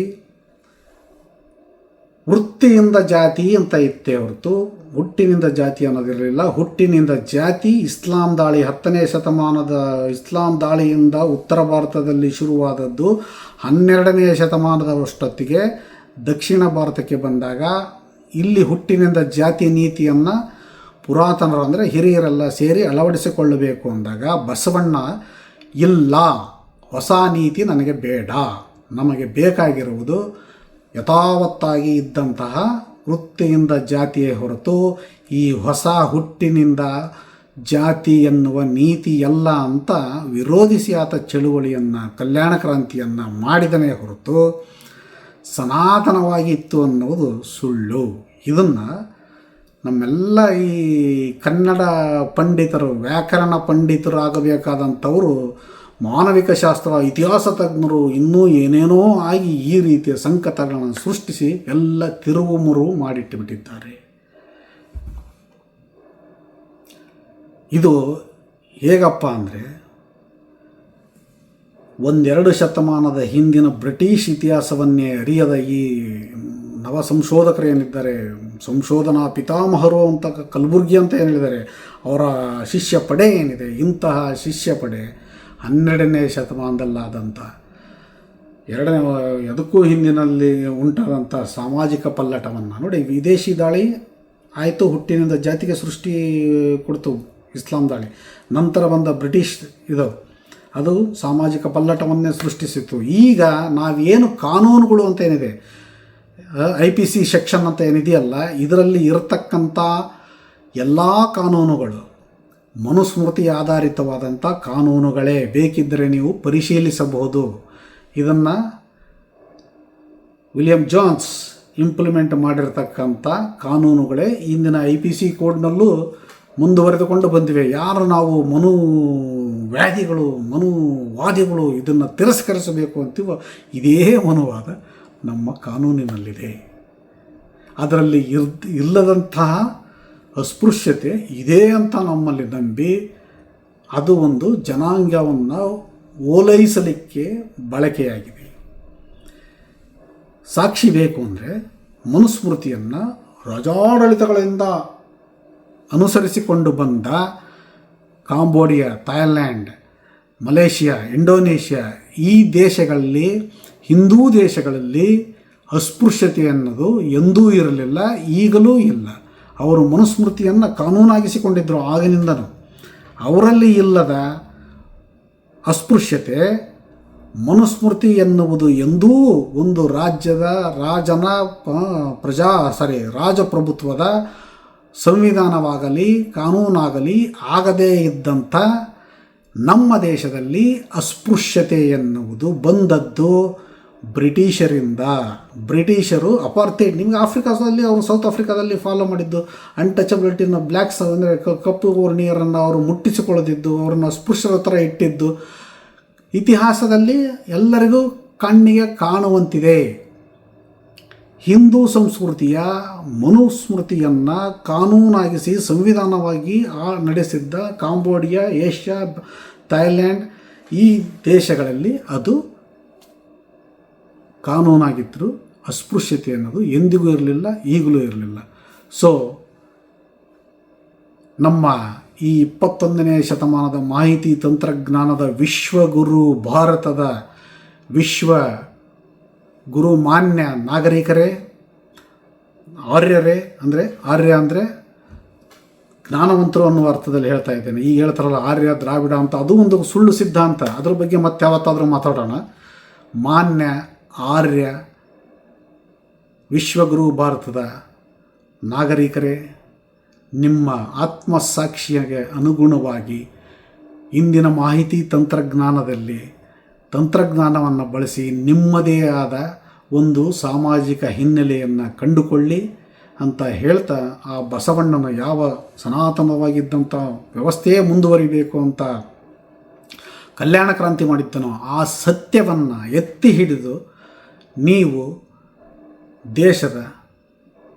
ವೃತ್ತಿಯಿಂದ ಜಾತಿ ಅಂತ ಇತ್ತೇ ಹೊರತು ಹುಟ್ಟಿನಿಂದ ಜಾತಿ ಅನ್ನೋದಿರಲಿಲ್ಲ. ಹುಟ್ಟಿನಿಂದ ಜಾತಿ ಇಸ್ಲಾಂ ದಾಳಿ, 10ನೇ ಶತಮಾನದ ಇಸ್ಲಾಂ ದಾಳಿಯಿಂದ ಉತ್ತರ ಭಾರತದಲ್ಲಿ ಶುರುವಾದದ್ದು 12ನೇ ಶತಮಾನದವಷ್ಟೊತ್ತಿಗೆ ದಕ್ಷಿಣ ಭಾರತಕ್ಕೆ ಬಂದಾಗ ಇಲ್ಲಿ ಹುಟ್ಟಿನಿಂದ ಜಾತಿ ನೀತಿಯನ್ನು ಪುರಾತನರು ಅಂದರೆ ಹಿರಿಯರೆಲ್ಲ ಸೇರಿ ಅಳವಡಿಸಿಕೊಳ್ಳಬೇಕು ಅಂದಾಗ ಬಸವಣ್ಣ ಇಲ್ಲ, ಹೊಸ ನೀತಿ ನನಗೆ ಬೇಡ, ನಮಗೆ ಬೇಕಾಗಿರುವುದು ಯಥಾವತ್ತಾಗಿ ಇದ್ದಂತಹ ವೃತ್ತಿಯಿಂದ ಜಾತಿಯೇ ಹೊರತು ಈ ಹೊಸ ಹುಟ್ಟಿನಿಂದ ಜಾತಿ ಎನ್ನುವ ನೀತಿ ಎಲ್ಲ ಅಂತ ವಿರೋಧಿಸಿ ಆತ ಚಳುವಳಿಯನ್ನು, ಕಲ್ಯಾಣ ಕ್ರಾಂತಿಯನ್ನು ಮಾಡಿದನೇ ಹೊರತು ಸನಾತನವಾಗಿ ಇತ್ತು ಅನ್ನೋದು ಸುಳ್ಳು. ಇದನ್ನು ನಮ್ಮೆಲ್ಲ ಈ ಕನ್ನಡ ಪಂಡಿತರು, ವ್ಯಾಕರಣ ಪಂಡಿತರು ಆಗಬೇಕಾದಂಥವರು, ಮಾನವಿಕ ಶಾಸ್ತ್ರ, ಇತಿಹಾಸ ತಜ್ಞರು ಇನ್ನೂ ಏನೇನೋ ಆಗಿ ಈ ರೀತಿಯ ಸಂಕಟಗಳನ್ನು ಸೃಷ್ಟಿಸಿ ಎಲ್ಲ ತಿರುವು ಮುರುವು ಮಾಡಿಟ್ಟುಬಿಟ್ಟಿದ್ದಾರೆ. ಇದು ಹೇಗಪ್ಪ ಅಂದರೆ, 1-2 ಶತಮಾನದ ಹಿಂದಿನ ಬ್ರಿಟಿಷ್ ಇತಿಹಾಸವನ್ನೇ ಅರಿಯದ ಈ ನವ ಸಂಶೋಧಕರು ಏನಿದ್ದಾರೆ, ಸಂಶೋಧನಾ ಪಿತಾಮಹರು ಅಂತ ಕಲಬುರ್ಗಿ ಅಂತ ಏನಿದ್ದಾರೆ, ಅವರ ಶಿಷ್ಯ ಪಡೆ ಏನಿದೆ, ಇಂತಹ ಶಿಷ್ಯ ಪಡೆ 12ನೇ ಶತಮಾನದಲ್ಲಾದಂಥ ಅದಕ್ಕೂ ಹಿಂದಿನಲ್ಲಿ ಉಂಟಾದಂಥ ಸಾಮಾಜಿಕ ಪಲ್ಲಟವನ್ನು ನೋಡಿ. ವಿದೇಶಿ ದಾಳಿ ಆಯಿತು, ಹುಟ್ಟಿನಿಂದ ಜಾತಿಗೆ ಸೃಷ್ಟಿ ಕೊಡ್ತು ಇಸ್ಲಾಂ ದಾಳಿ. ನಂತರ ಬಂದ ಬ್ರಿಟಿಷ್ ಅದು ಸಾಮಾಜಿಕ ಪಲ್ಲಟವನ್ನೇ ಸೃಷ್ಟಿಸಿತ್ತು. ಈಗ ನಾವೇನು ಕಾನೂನುಗಳು ಅಂತ ಏನಿದೆ, IPC ಸೆಕ್ಷನ್ ಅಂತ ಏನಿದೆಯಲ್ಲ, ಇದರಲ್ಲಿ ಇರತಕ್ಕಂಥ ಎಲ್ಲ ಕಾನೂನುಗಳು ಮನುಸ್ಮೃತಿ ಆಧಾರಿತವಾದಂಥ ಕಾನೂನುಗಳೇ. ಬೇಕಿದ್ದರೆ ನೀವು ಪರಿಶೀಲಿಸಬಹುದು. ಇದನ್ನು ವಿಲಿಯಂ ಜಾನ್ಸ್ ಇಂಪ್ಲಿಮೆಂಟ್ ಮಾಡಿರ್ತಕ್ಕಂಥ ಕಾನೂನುಗಳೇ ಇಂದಿನ IPC ಕೋಡ್ನಲ್ಲೂ ಮುಂದುವರೆದುಕೊಂಡು ಬಂದಿವೆ. ಯಾರು ನಾವು ಮನುವಾದಿಗಳು ಇದನ್ನು ತಿರಸ್ಕರಿಸಬೇಕು ಅಂತೀವೋ, ಇದೇ ಮನುವಾದ ನಮ್ಮ ಕಾನೂನಿನಲ್ಲಿದೆ. ಅದರಲ್ಲಿ ಇಲ್ಲದಂತಹ ಅಸ್ಪೃಶ್ಯತೆ ಇದೆ ಅಂತ ನಮ್ಮಲ್ಲಿ ನಂಬಿ ಅದು ಒಂದು ಜನಾಂಗವನ್ನು ಓಲೈಸಲಿಕ್ಕೆ ಬಳಕೆಯಾಗಿದೆ. ಸಾಕ್ಷಿ ಬೇಕು ಅಂದರೆ ಮನುಸ್ಮೃತಿಯನ್ನು ರಾಜಾಡಳಿತಗಳಿಂದ ಅನುಸರಿಸಿಕೊಂಡು ಬಂದ ಕಾಂಬೋಡಿಯಾ, ಥಾಯ್ಲ್ಯಾಂಡ್, ಮಲೇಷಿಯಾ, ಇಂಡೋನೇಷ್ಯಾ ಈ ದೇಶಗಳಲ್ಲಿ, ಹಿಂದೂ ದೇಶಗಳಲ್ಲಿ ಅಸ್ಪೃಶ್ಯತೆ ಅನ್ನೋದು ಎಂದೂ ಇರಲಿಲ್ಲ, ಈಗಲೂ ಇಲ್ಲ. ಅವರು ಮನುಸ್ಮೃತಿಯನ್ನು ಕಾನೂನಾಗಿಸಿಕೊಂಡಿದ್ದರು ಆಗಿನಿಂದನೂ. ಅವರಲ್ಲಿ ಇಲ್ಲದ ಅಸ್ಪೃಶ್ಯತೆ, ಮನುಸ್ಮೃತಿ ಎನ್ನುವುದು ಎಂದೂ ಒಂದು ರಾಜಪ್ರಭುತ್ವದ ಸಂವಿಧಾನವಾಗಲಿ ಕಾನೂನಾಗಲಿ ಆಗದೇ ಇದ್ದಂಥ ನಮ್ಮ ದೇಶದಲ್ಲಿ ಅಸ್ಪೃಶ್ಯತೆ ಎನ್ನುವುದು ಬಂದದ್ದು ಬ್ರಿಟಿಷರಿಂದ. ಬ್ರಿಟಿಷರು ಅಪಾರ್ಥೈಡ್, ನಿಮಗೆ ಆಫ್ರಿಕಾದಲ್ಲಿ ಅವರು ಸೌತ್ ಆಫ್ರಿಕಾದಲ್ಲಿ ಫಾಲೋ ಮಾಡಿದ್ದು ಅನ್ಟಚಬಿಲಿಟಿನ, ಬ್ಲ್ಯಾಕ್ಸ್ ಅಂದರೆ ಕಪ್ಪು ವರ್ಣೀಯರನ್ನು ಅವರು ಮುಟ್ಟಿಸಿಕೊಳ್ಳದಿದ್ದು, ಅವರನ್ನು ಅಸ್ಪೃಶ್ಯರ ಥರ ಇಟ್ಟಿದ್ದು ಇತಿಹಾಸದಲ್ಲಿ ಎಲ್ಲರಿಗೂ ಕಣ್ಣಿಗೆ ಕಾಣುವಂತಿದೆ. ಹಿಂದೂ ಸಂಸ್ಕೃತಿಯ ಮನುಸ್ಮೃತಿಯನ್ನು ಕಾನೂನಾಗಿಸಿ ಸಂವಿಧಾನವಾಗಿ ನಡೆಸಿದ್ದ ಕಾಂಬೋಡಿಯಾ, ಏಷ್ಯಾ, ಥಾಯ್ಲ್ಯಾಂಡ್ ಈ ದೇಶಗಳಲ್ಲಿ ಅದು ಕಾನೂನಾಗಿದ್ದರೂ ಅಸ್ಪೃಶ್ಯತೆ ಅನ್ನೋದು ಎಂದಿಗೂ ಇರಲಿಲ್ಲ, ಈಗಲೂ ಇರಲಿಲ್ಲ. ಸೊ ನಮ್ಮ ಈ 21ನೇ ಶತಮಾನದ ಮಾಹಿತಿ ತಂತ್ರಜ್ಞಾನದ ವಿಶ್ವಗುರು, ಭಾರತದ ವಿಶ್ವಗುರು ಮಾನ್ಯ ನಾಗರಿಕರೇ, ಆರ್ಯರೇ, ಆರ್ಯ ಅಂದರೆ ಜ್ಞಾನವಂತರು ಅನ್ನುವ ಅರ್ಥದಲ್ಲಿ ಹೇಳ್ತಾ ಇದ್ದೇನೆ. ಈಗ ಹೇಳ್ತಾರಲ್ಲ ಆರ್ಯ ದ್ರಾವಿಡ ಅಂತ, ಅದು ಒಂದು ಸುಳ್ಳು ಸಿದ್ಧಾಂತ. ಅದ್ರ ಬಗ್ಗೆ ಮತ್ತೆ ಯಾವತ್ತಾದರೂ ಮಾತಾಡೋಣ. ಮಾನ್ಯ ಆರ್ಯ ವಿಶ್ವಗುರು ಭಾರತದ ನಾಗರಿಕರೇ, ನಿಮ್ಮ ಆತ್ಮಸಾಕ್ಷಿಗೆ ಅನುಗುಣವಾಗಿ ಇಂದಿನ ಮಾಹಿತಿ ತಂತ್ರಜ್ಞಾನದಲ್ಲಿ ತಂತ್ರಜ್ಞಾನವನ್ನು ಬಳಸಿ ನಿಮ್ಮದೇ ಆದ ಒಂದು ಸಾಮಾಜಿಕ ಹಿನ್ನೆಲೆಯನ್ನು ಕಂಡುಕೊಳ್ಳಿ ಅಂತ ಹೇಳ್ತಾ, ಆ ಬಸವಣ್ಣನ ಯಾವ ಸನಾತನವಾಗಿದ್ದಂಥ ವ್ಯವಸ್ಥೆಯೇ ಮುಂದುವರಿಬೇಕು ಅಂತ ಕಲ್ಯಾಣ ಕ್ರಾಂತಿ ಮಾಡಿದ್ದನೋ ಆ ಸತ್ಯವನ್ನು ಎತ್ತಿ ಹಿಡಿದು ನೀವು ದೇಶದ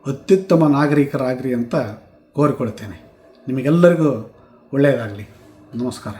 ಅತ್ಯುತ್ತಮ ನಾಗರಿಕರಾಗ್ರಿ ಅಂತ ಕೋರಿಕೊಳ್ತೇನೆ. ನಿಮಗೆಲ್ಲರಿಗೂ ಒಳ್ಳೆಯದಾಗಲಿ. ನಮಸ್ಕಾರ.